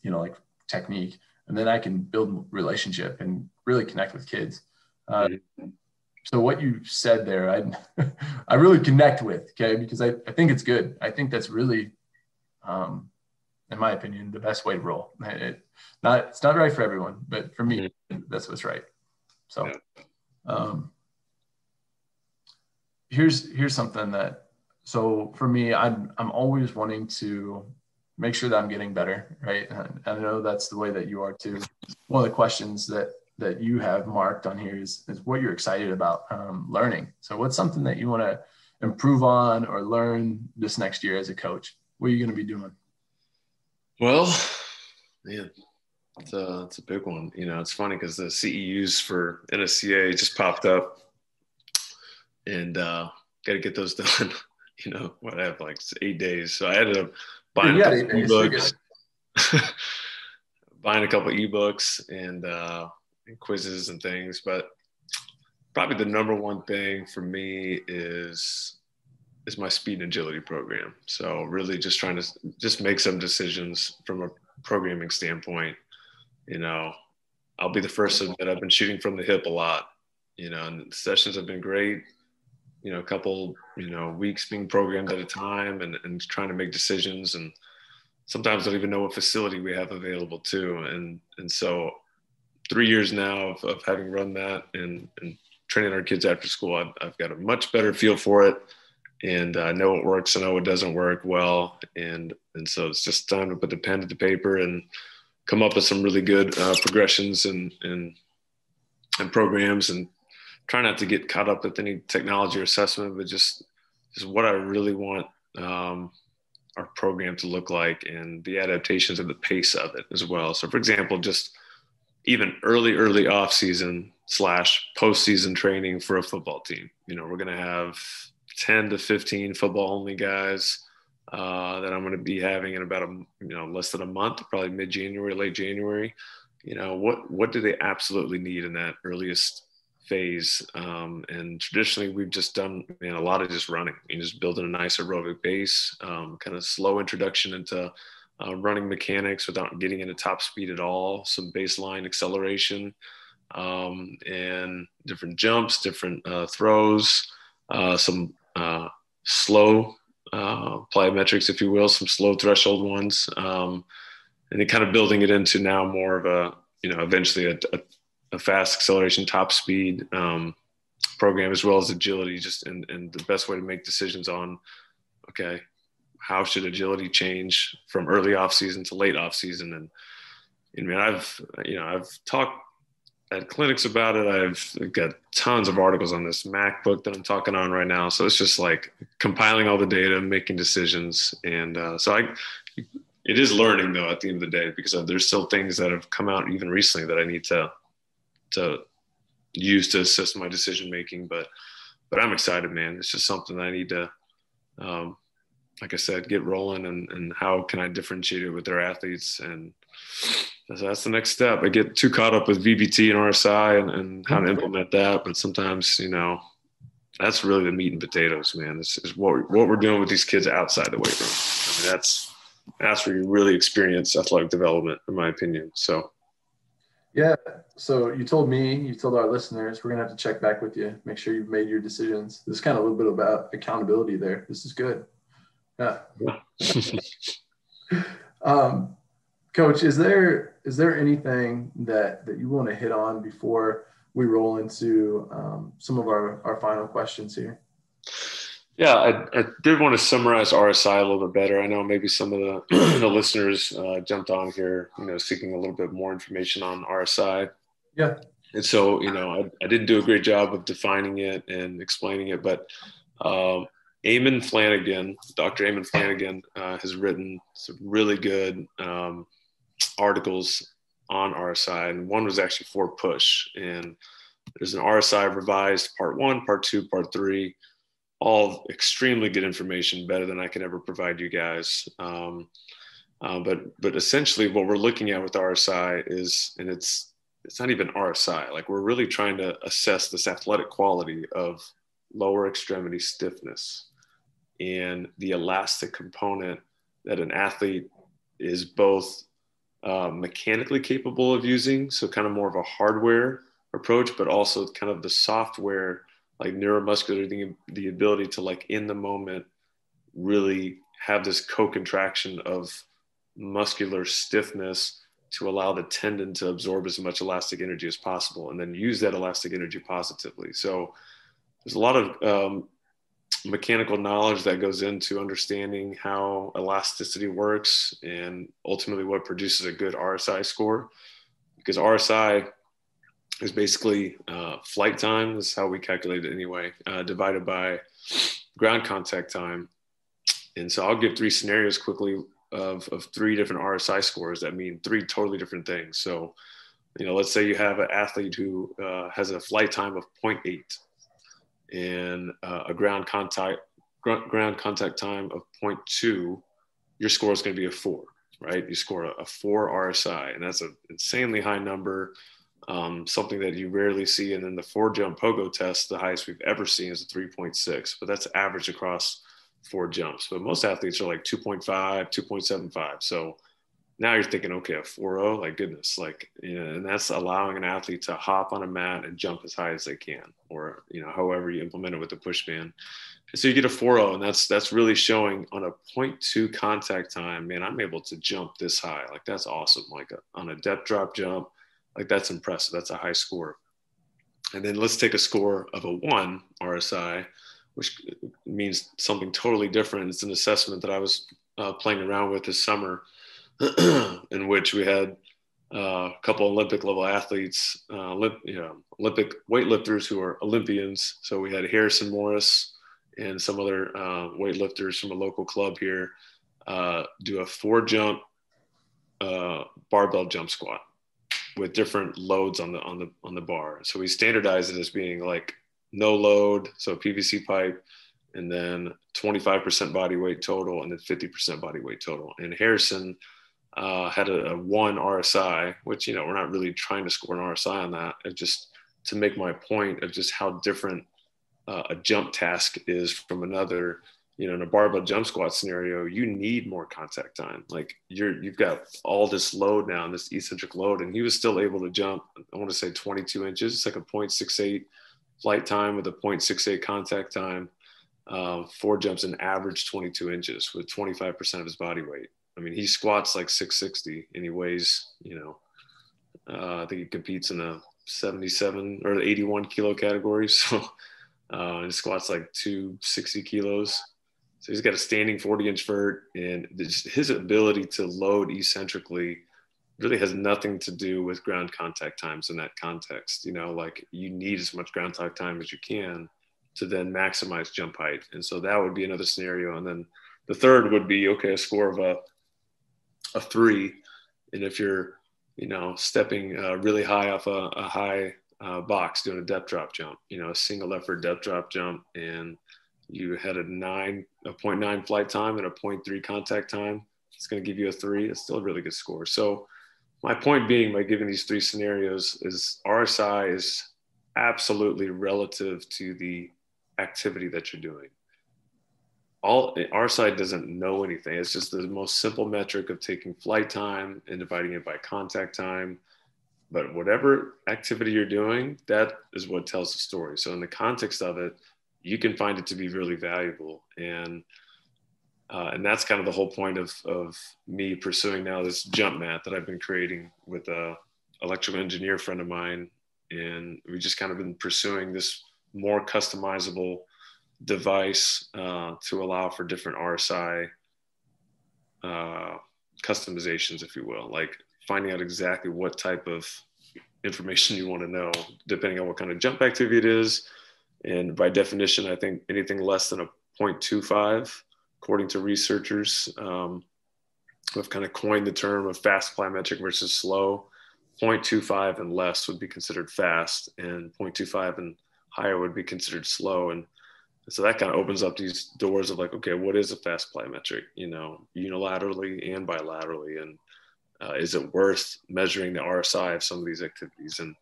you know, like technique, and then I can build relationship and really connect with kids. So what you said there, I really connect with, okay, because I think it's good. I think that's really, in my opinion, the best way to roll. It's not right for everyone, but for me, that's what's right. So, here's something that, so for me, I'm always wanting to make sure that I'm getting better, right? And I know that's the way that you are too. One of the questions that you have marked on here is what you're excited about learning. So what's something that you want to improve on or learn this next year as a coach? What are you going to be doing? Well, man, It's a big one. You know, it's funny because the CEUs for NSCA just popped up, and got to get those done. You know, what I have like 8 days, so I ended up buying a couple ebooks, buying a couple ebooks and quizzes and things. But probably the number one thing for me is my speed and agility program. So really just trying to just make some decisions from a programming standpoint. You know, I'll be the first to admit I've been shooting from the hip a lot, you know, and the sessions have been great, you know, a couple, you know, weeks being programmed at a time and trying to make decisions. And sometimes I don't even know what facility we have available too. And so 3 years now of having run that and training our kids after school, I've got a much better feel for it. And I know what works, I know what doesn't work well. And so it's just time to put the pen to the paper and come up with some really good progressions and programs, and try not to get caught up with any technology or assessment, but just what I really want our program to look like and the adaptations and the pace of it as well. So for example, just even early off season / postseason training for a football team. You know, we're going to have 10 to 15 football only guys that I'm going to be having in about less than a month, probably mid-January, late January. You know, what do they absolutely need in that earliest phase? And traditionally we've just done, a lot of just running and just building a nice aerobic base, kind of slow introduction into running mechanics without getting into top speed at all, some baseline acceleration, and different jumps, different throws, some slow plyometrics, if you will, some slow threshold ones, and then kind of building it into now more of a, eventually a fast acceleration, top speed program, as well as agility, just and the best way to make decisions on, okay, how should agility change from early off season to late off season? And I've talked at clinics about it. I've got tons of articles on this MacBook that I'm talking on right now. So it's just like compiling all the data, making decisions. And it is learning though, at the end of the day, because there's still things that have come out even recently that I need to use to assist my decision-making, but I'm excited, man. It's just something I need to, like I said, get rolling and how can I differentiate it with their athletes? And so that's the next step. I get too caught up with VBT and RSI and how to implement that. But sometimes, that's really the meat and potatoes, man. This is what we're doing with these kids outside the weight room. That's where you really experience athletic development, in my opinion. So. Yeah. So you told our listeners, we're going to have to check back with you, make sure you've made your decisions. This is kind of a little bit about accountability there. This is good. Yeah. Coach, is there anything that you want to hit on before we roll into some of our final questions here? Yeah, I did want to summarize RSI a little bit better. I know maybe some of the listeners jumped on here, seeking a little bit more information on RSI. Yeah. And so, I didn't do a great job of defining it and explaining it, but Dr. Eamon Flanagan has written some really good articles on RSI, and one was actually for push. And there's an RSI revised part 1, part 2, part 3. All extremely good information, better than I can ever provide you guys. But essentially what we're looking at with RSI is, and it's not even RSI, like we're really trying to assess this athletic quality of lower extremity stiffness and the elastic component that an athlete is both mechanically capable of using. So kind of more of a hardware approach, but also kind of the software, like neuromuscular, the ability to, like, in the moment really have this co-contraction of muscular stiffness to allow the tendon to absorb as much elastic energy as possible and then use that elastic energy positively. So there's a lot of mechanical knowledge that goes into understanding how elasticity works and ultimately what produces a good RSI score, because RSI is basically flight time, is how we calculate it anyway, divided by ground contact time. And so I'll give 3 scenarios quickly of three different RSI scores that mean three totally different things. So, let's say you have an athlete who has a flight time of 0.8 and a ground contact time of 0.2, your score is going to be a 4, right? You score a 4 RSI, and that's an insanely high number, something that you rarely see. And then the 4-jump pogo test, the highest we've ever seen is a 3.6, but that's average across 4 jumps. But most athletes are like 2.5, 2.75. So now you're thinking, okay, a 4.0, like goodness, and that's allowing an athlete to hop on a mat and jump as high as they can, or, however you implement it with the push band. And so you get a 4.0, and that's really showing on a 0.2 contact time, man, I'm able to jump this high. Like, that's awesome. Like on a depth drop jump, like that's impressive. That's a high score. And then let's take a score of a 1 RSI, which means something totally different. It's an assessment that I was playing around with this summer, in which we had a couple Olympic level athletes, Olympic weightlifters who are Olympians. So we had Harrison Morris and some other weightlifters from a local club here do a 4-jump barbell jump squat with different loads on the bar. So we standardized it as being like no load, so PVC pipe, and then 25% body weight total, and then 50% body weight total. And Harrison had a 1 RSI, which, we're not really trying to score an RSI on that. It just to make my point of just how different a jump task is from another. In a barbell jump squat scenario, you need more contact time. Like you've got all this load now, this eccentric load, and he was still able to jump, I want to say 22 inches. It's like a 0.68 flight time with a 0.68 contact time, 4 jumps an average 22 inches with 25% of his body weight. I mean, he squats like 660 and he weighs, I think he competes in a 77 or 81 kilo category. So he squats like 260 kilos. So he's got a standing 40-inch vert, and his ability to load eccentrically really has nothing to do with ground contact times in that context. Like you need as much ground contact time as you can to then maximize jump height. And so that would be another scenario. And then the third would be, okay, a score of a 3. And if you're, stepping really high off a high box, doing a depth drop jump, a single effort depth drop jump, and you had a 0.9 flight time and a 0.3 contact time, it's going to give you a 3. It's still a really good score. So my point being, by giving these 3 scenarios, is RSI is absolutely relative to the activity that you're doing. RSI doesn't know anything. It's just the most simple metric of taking flight time and dividing it by contact time. But whatever activity you're doing, that is what tells the story. So in the context of it, you can find it to be really valuable. And that's kind of the whole point of me pursuing now this jump mat that I've been creating with a electrical engineer friend of mine. And we just kind of been pursuing this more customizable device to allow for different RSI customizations, if you will, like finding out exactly what type of information you want to know, depending on what kind of jump activity it is. And by definition, I think anything less than a 0.25, according to researchers, have kind of coined the term of fast plyometric versus slow. 0.25 and less would be considered fast, and 0.25 and higher would be considered slow. And so that kind of opens up these doors of like, okay, what is a fast plyometric, unilaterally and bilaterally? And is it worth measuring the RSI of some of these activities? And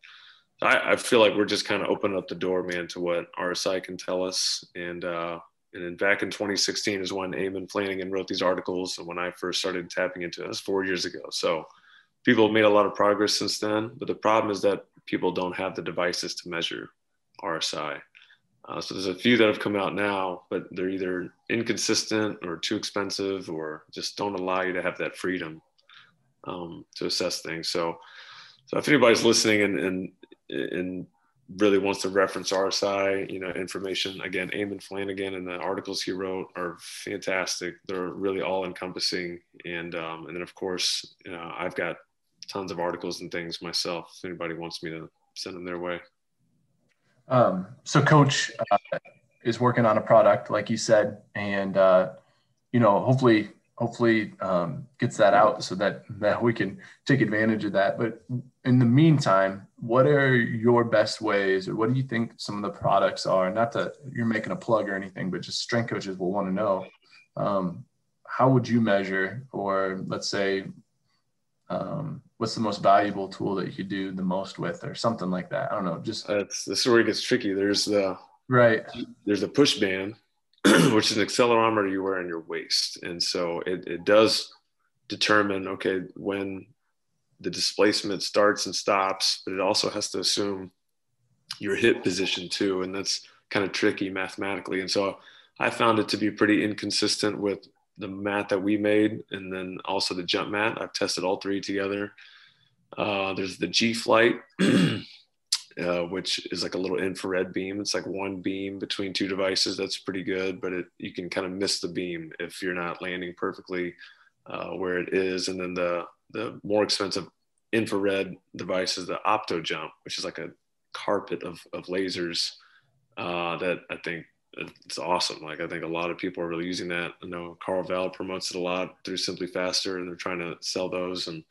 I feel like we're just kind of opening up the door, man, to what RSI can tell us. And then back in 2016 is when Eamon Flanagan wrote these articles. And when I first started tapping into it, it was 4 years ago. So people have made a lot of progress since then. But the problem is that people don't have the devices to measure RSI. So there's a few that have come out now, but they're either inconsistent or too expensive or just don't allow you to have that freedom to assess things. So if anybody's listening and really wants to reference RSI, information, again, Eamon Flanagan and the articles he wrote are fantastic. They're really all encompassing. And then of course, I've got tons of articles and things myself, if anybody wants me to send them their way. So Coach is working on a product, like you said, and, hopefully hopefully gets that out so that we can take advantage of that. But in the meantime, what are your best ways, or what do you think some of the products are? Not that you're making a plug or anything, but just strength coaches will want to know. How would you measure, or let's say, what's the most valuable tool that you could do the most with, or something like that? I don't know. Just this is where it gets tricky. There's the push band, which is an accelerometer you wear on your waist. And so it does determine, okay, when the displacement starts and stops, but it also has to assume your hip position too. And that's kind of tricky mathematically. And so I found it to be pretty inconsistent with the mat that we made, and then also the jump mat. I've tested all three together. There's the G Flight, which is like a little infrared beam. It's like one beam between two devices. That's pretty good, but you can kind of miss the beam if you're not landing perfectly where it is. And then the more expensive infrared device is the Opto Jump, which is like a carpet of lasers that I think it's awesome. Like, I think a lot of people are really using that. I know Carl Val promotes it a lot through Simply Faster, and they're trying to sell those. And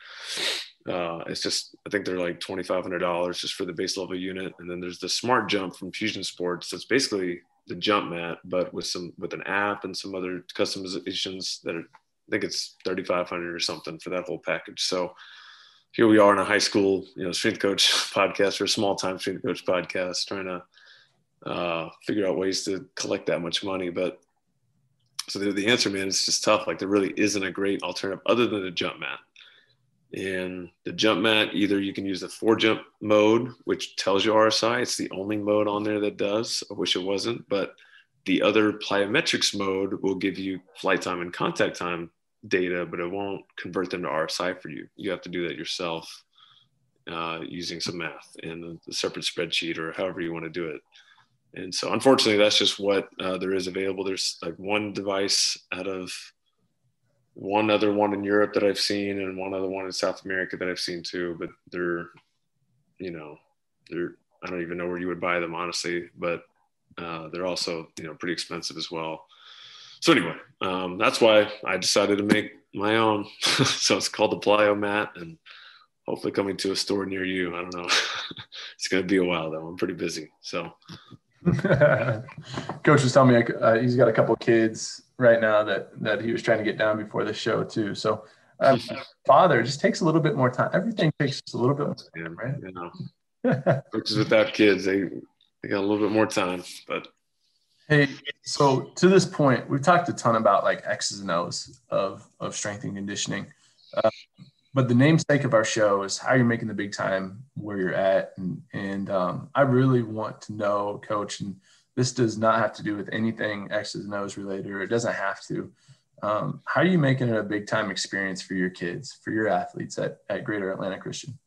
it's just, I think they're like $2,500 just for the base level unit. And then there's the Smart Jump from Fusion Sports. That's basically the jump mat, but with an app and some other customizations that I think it's $3,500 or something for that whole package. So here we are in a high school, strength coach podcast, or a small time strength coach podcast, trying to figure out ways to collect that much money. But so the answer, man, it's just tough. Like, there really isn't a great alternative other than the jump mat. And the jump mat, either you can use the 4-jump mode, which tells you RSI. It's the only mode on there that does. I wish it wasn't. But the other plyometrics mode will give you flight time and contact time data, but it won't convert them to RSI for you. You have to do that yourself using some math and a separate spreadsheet, or however you want to do it. And so, unfortunately, that's just what there is available. There's like one device out of one other one in Europe that I've seen, and one other one in South America that I've seen too. But they're I don't even know where you would buy them, honestly. But they're also, pretty expensive as well. So anyway, that's why I decided to make my own. So it's called the Plyo Mat, and hopefully coming to a store near you. I don't know. It's going to be a while though. I'm pretty busy. So. Coach was telling me he's got a couple of kids right now that he was trying to get down before the show too. So father just takes a little bit more time. Everything takes just a little bit more time, right? Coaches without kids, they got a little bit more time. But hey, so to this point, we've talked a ton about like X's and O's of strength and conditioning. But the namesake of our show is how you're making the big time where you're at. And I really want to know, Coach, and this does not have to do with anything X's and O's related, or it doesn't have to. How are you making it a big time experience for your kids, for your athletes at Greater Atlanta Christian?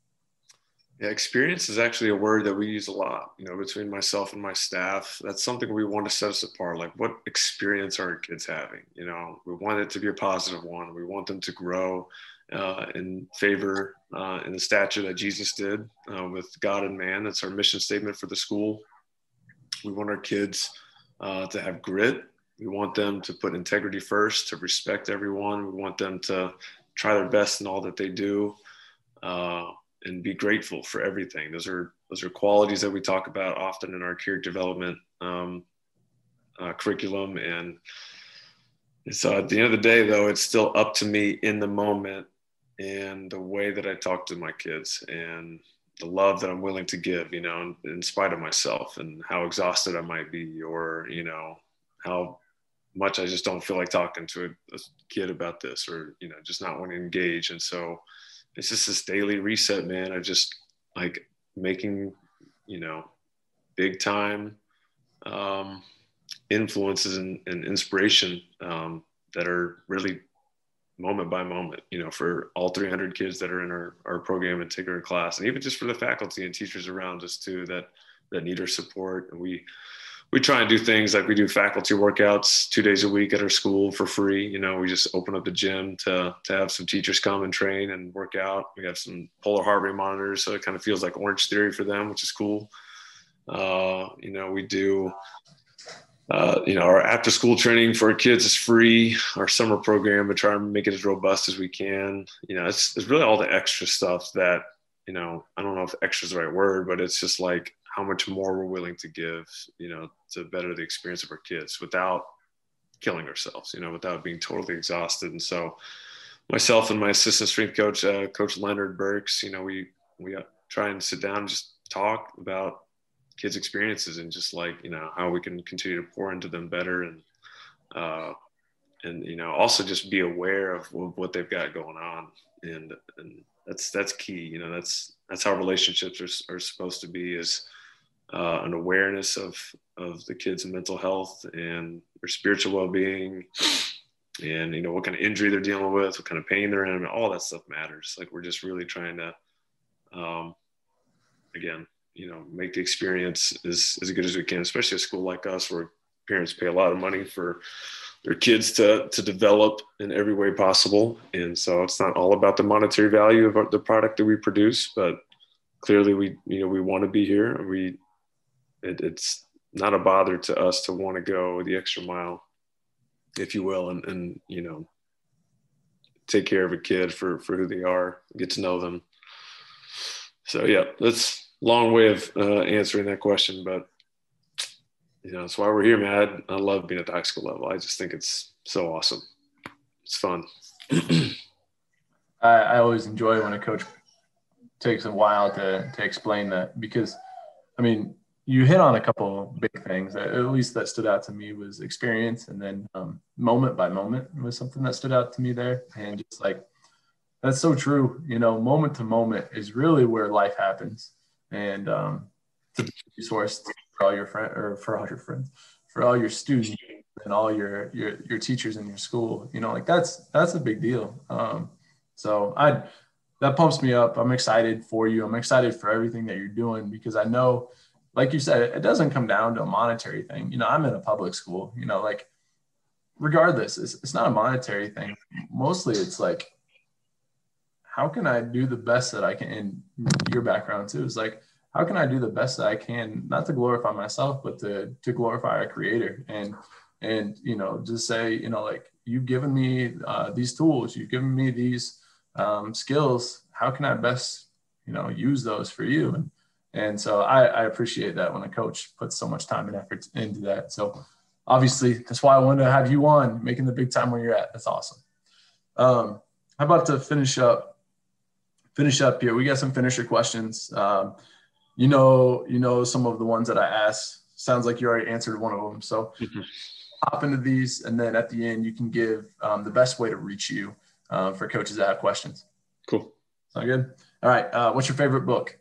Yeah, experience is actually a word that we use a lot, between myself and my staff. That's something we want to set us apart. Like, what experience are our kids having? We want it to be a positive one. We want them to grow in favor in the stature that Jesus did with God and man. That's our mission statement for the school. We want our kids to have grit. We want them to put integrity first, to respect everyone. We want them to try their best in all that they do, and be grateful for everything. Those are qualities that we talk about often in our character development curriculum. And so at the end of the day, though, it's still up to me in the moment and the way that I talk to my kids and the love that I'm willing to give, in spite of myself and how exhausted I might be, or, how much I just don't feel like talking to a kid about this, or, just not want to engage. And so it's just this daily reset, man. I just like making, big time influences and inspiration that are really moment by moment, for all 300 kids that are in our program and take our class, and even just for the faculty and teachers around us too, that need our support. And we try and do things like we do faculty workouts 2 days a week at our school for free. We just open up the gym to have some teachers come and train and work out. We have some polar heart rate monitors, so it kind of feels like Orange Theory for them, which is cool. We do Our after school training for our kids is free. Our summer program, we try and make it as robust as we can. It's really all the extra stuff that, I don't know if extra is the right word, but it's just like how much more we're willing to give, to better the experience of our kids without killing ourselves, without being totally exhausted. And so myself and my assistant strength coach, Coach Leonard Burks, we try and sit down and just talk about kids' experiences and just like, how we can continue to pour into them better. And also just be aware of what they've got going on. And that's key. That's how relationships are supposed to be, is an awareness of the kids' mental health and their spiritual well-being, and what kind of injury they're dealing with, what kind of pain they're in. All that stuff matters. Like, we're just really trying to, again, make the experience as good as we can, especially a school like us where parents pay a lot of money for their kids to develop in every way possible. And so it's not all about the monetary value of the product that we produce, but clearly we want to be here. It's not a bother to us to want to go the extra mile, if you will, and take care of a kid for who they are, get to know them. So yeah, that's a long way of answering that question, but that's why we're here, man. I love being at the high school level. I just think it's so awesome. It's fun. I always enjoy when a coach takes a while to explain that, because, you hit on a couple of big things. At least that stood out to me was experience, and then moment by moment was something that stood out to me there. And just like, that's so true. Moment to moment is really where life happens. And it's a resource for all your friends, or for all your friends, for all your students and all your teachers in your school. That's a big deal. So that pumps me up. I'm excited for you. I'm excited for everything that you're doing, because I know, like you said, it doesn't come down to a monetary thing. I'm in a public school, regardless, it's not a monetary thing. Mostly it's like, how can I do the best that I can? In your background too, is like, how can I do the best that I can, not to glorify myself, but to glorify our creator, and just say, like, you've given me these tools, you've given me these skills. How can I best, use those for you? And so I appreciate that when a coach puts so much time and effort into that. So obviously that's why I wanted to have you on, making the big time where you're at. That's awesome. How about to finish up here? We got some finisher questions. Some of the ones that I asked. Sounds like you already answered one of them. So hop into these, and then at the end you can give the best way to reach you for coaches that have questions. Cool. Sound good? All right. What's your favorite book?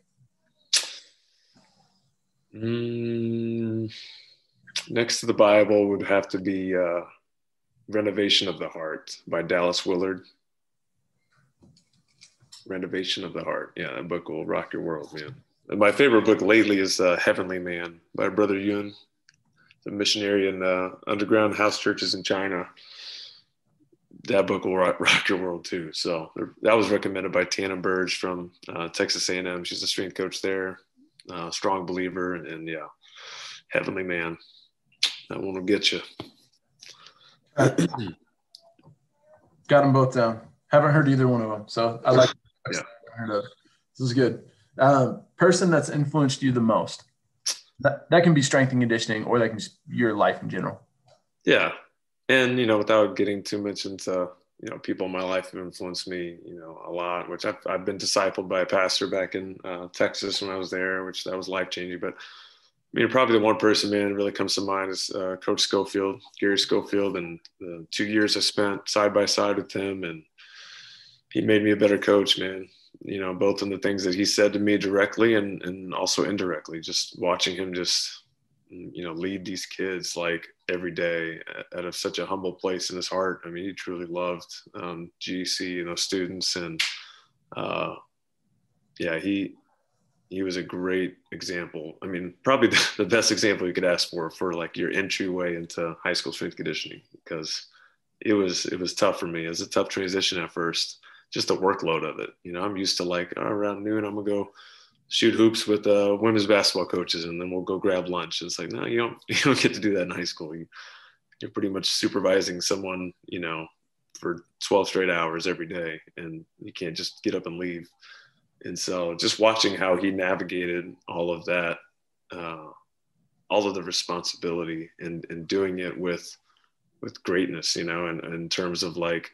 Next to the Bible would have to be Renovation of the Heart by Dallas Willard. Renovation of the Heart. Yeah, that book will rock your world, man. And my favorite book lately is Heavenly Man by Brother Yun, the missionary in underground house churches in China. That book will rock your world too. So that was recommended by Tana Burge from Texas A&amp. She's a strength coach there, strong believer, and yeah, Heavenly Man. That one will get you. Got them both down. Haven't heard either one of them, so I like. Yeah. This is good. Person that's influenced you the most. That can be strength and conditioning, or that can be your life in general. Yeah. And, without getting too much into, people in my life have influenced me, a lot, which I've been discipled by a pastor back in Texas when I was there, which that was life-changing. But probably the one person, man, really comes to mind is Coach Schofield, Gary Schofield, and the 2 years I spent side by side with him, and he made me a better coach, man. Both in the things that he said to me directly and also indirectly, just watching him just, lead these kids like every day out of such a humble place in his heart. He truly loved GAC and those students. And yeah, he was a great example. Probably the best example you could ask for like your entryway into high school strength conditioning, because it was tough for me. It was a tough transition at first, just the workload of it. I'm used to like, around noon, I'm gonna go shoot hoops with women's basketball coaches, and then we'll go grab lunch. And it's like, no, you don't get to do that in high school. You're pretty much supervising someone, for 12 straight hours every day, and you can't just get up and leave. And so just watching how he navigated all of that, all of the responsibility and doing it with greatness, and in terms of like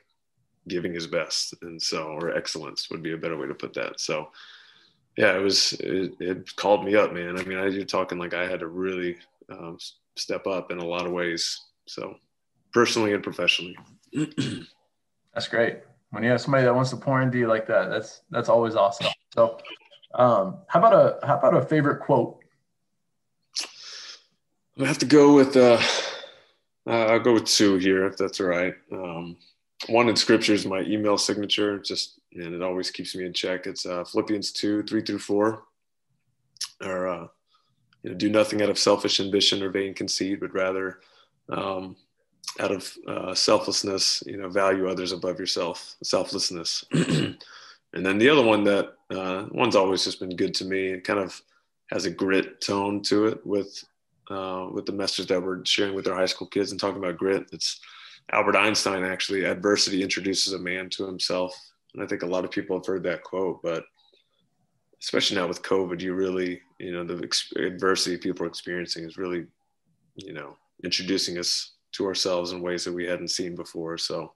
giving his best. And so, or excellence would be a better way to put that. So yeah, it called me up, man. I mean, you're talking like I had to really step up in a lot of ways. So personally and professionally. That's great. When you have somebody that wants to pour into you like that, that's always awesome. So how about a favorite quote? I have to go with I'll go with two here, if that's all right. One in scripture is my email signature, and it always keeps me in check. It's Philippians 2:3-4, or do nothing out of selfish ambition or vain conceit, but rather out of selflessness, value others above yourself, selflessness. And then the other one that one's always just been good to me. It kind of has a grit tone to it with the message that we're sharing with our high school kids and talking about grit. It's Albert Einstein, actually. Adversity introduces a man to himself. And I think a lot of people have heard that quote, but especially now with COVID, you really, the adversity people are experiencing is really, introducing us to ourselves in ways that we hadn't seen before. So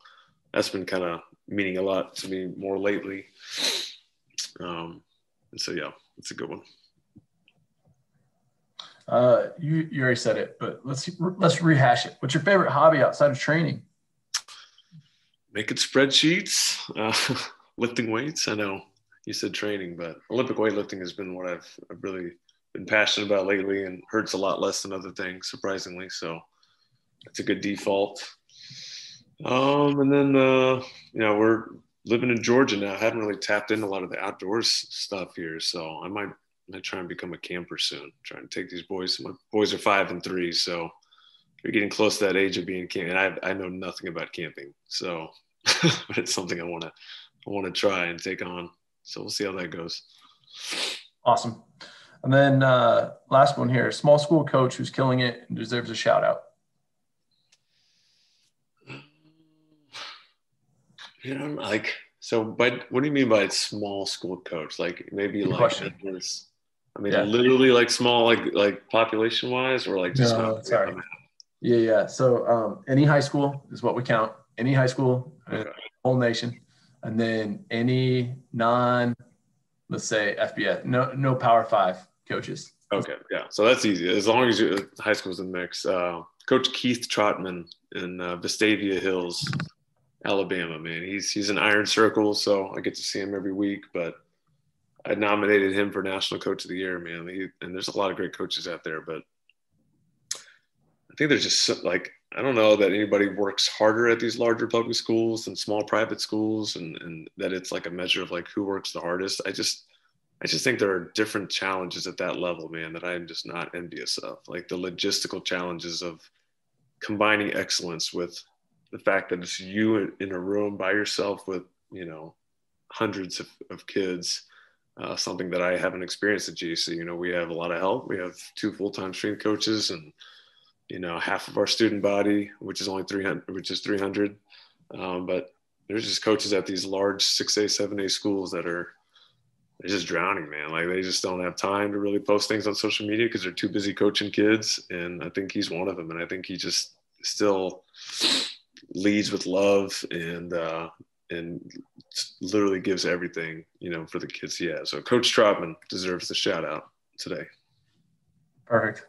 that's been kind of meaning a lot to me more lately. And so, yeah, it's a good one. You already said it, but let's rehash it. What's your favorite hobby outside of training? Making spreadsheets, lifting weights. I know you said training, but Olympic weightlifting has been what I've really been passionate about lately, and hurts a lot less than other things, surprisingly. So it's a good default. And then we're living in Georgia now. I haven't really tapped into a lot of the outdoors stuff here, so I might try and become a camper soon. Trying to take these boys. My boys are 5 and 3, so you're getting close to that age of being camping. And I know nothing about camping, so but it's something I want to try and take on. So we'll see how that goes. Awesome. And then last one here: small school coach who's killing it and deserves a shout out. So, but what do you mean by small school coach? Like maybe Good like question. Literally like small, like population wise, or like just sorry. Yeah. So any high school is what we count. Any high school, okay. Whole nation, and then any let's say FBS, no Power 5 coaches. Okay, yeah. So that's easy as long as high school's in the mix. Coach Keith Trotman in Vestavia Hills, Alabama, man. He's an Iron Circle, so I get to see him every week. But I nominated him for National Coach of the Year, man. And there's a lot of great coaches out there, but I think there's just like, I don't know that anybody works harder at these larger public schools than small private schools, and that it's like a measure of like who works the hardest. I just think there are different challenges at that level, man, that I'm just not envious of. Like the logistical challenges of combining excellence with the fact that it's you in a room by yourself with, hundreds of kids, something that I haven't experienced at GAC. We have a lot of help. We have 2 full-time strength coaches and, half of our student body, which is only 300. But there's just coaches at these large 6A, 7A schools that they're just drowning, man. Like they just don't have time to really post things on social media because they're too busy coaching kids. And I think he's one of them. And I think he just still leads with love and literally gives everything, for the kids he has. So Coach Trotman deserves the shout out today. Perfect.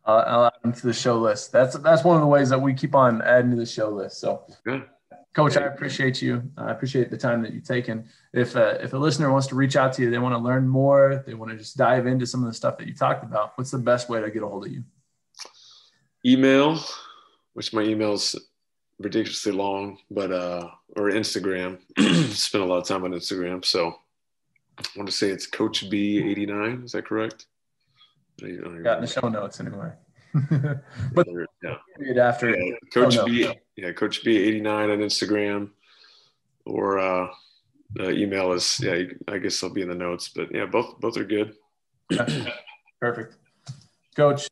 I'll add him to the show list. That's one of the ways that we keep on adding to the show list. So good. Coach, I appreciate you. I appreciate the time that you've taken. If a listener wants to reach out to you, they want to learn more, they want to just dive into some of the stuff that you talked about, what's the best way to get a hold of you? Email, which my email's ridiculously long, but or Instagram. Spend a lot of time on Instagram. So I want to say it's Coach B89. Is that correct? Got in the show notes anyway. But yeah. After Coach B, Coach B89 on Instagram, or email is, I guess they'll be in the notes, but yeah, both are good. Perfect. Coach,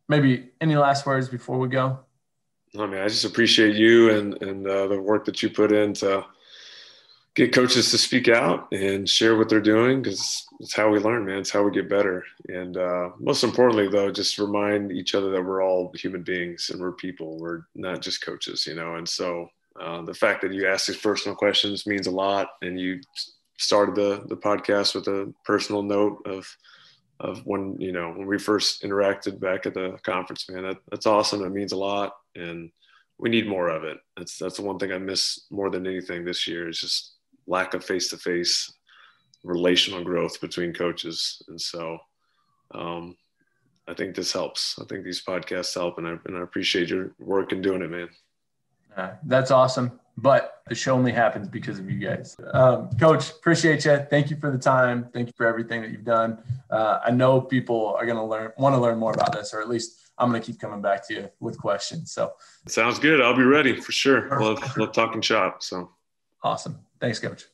maybe any last words before we go? I mean, I just appreciate you and the work that you put in to get coaches to speak out and share what they're doing, because it's how we learn, man. It's how we get better. And most importantly, though, just remind each other that we're all human beings and we're people. We're not just coaches, And so the fact that you ask these personal questions means a lot. And you started the podcast with a personal note of when we first interacted back at the conference, man. That's awesome. It means a lot, and we need more of it. That's the one thing I miss more than anything this year, is just lack of face-to-face relational growth between coaches. And so I think this helps. I think these podcasts help, and I appreciate your work in doing it, man. That's awesome. But the show only happens because of you guys. Coach, appreciate you. Thank you for the time. Thank you for everything that you've done. I know people are going to want to learn more about this, or at least I'm going to keep coming back to you with questions. So sounds good. I'll be ready for sure. Love talking shop. So awesome. Thanks, Coach.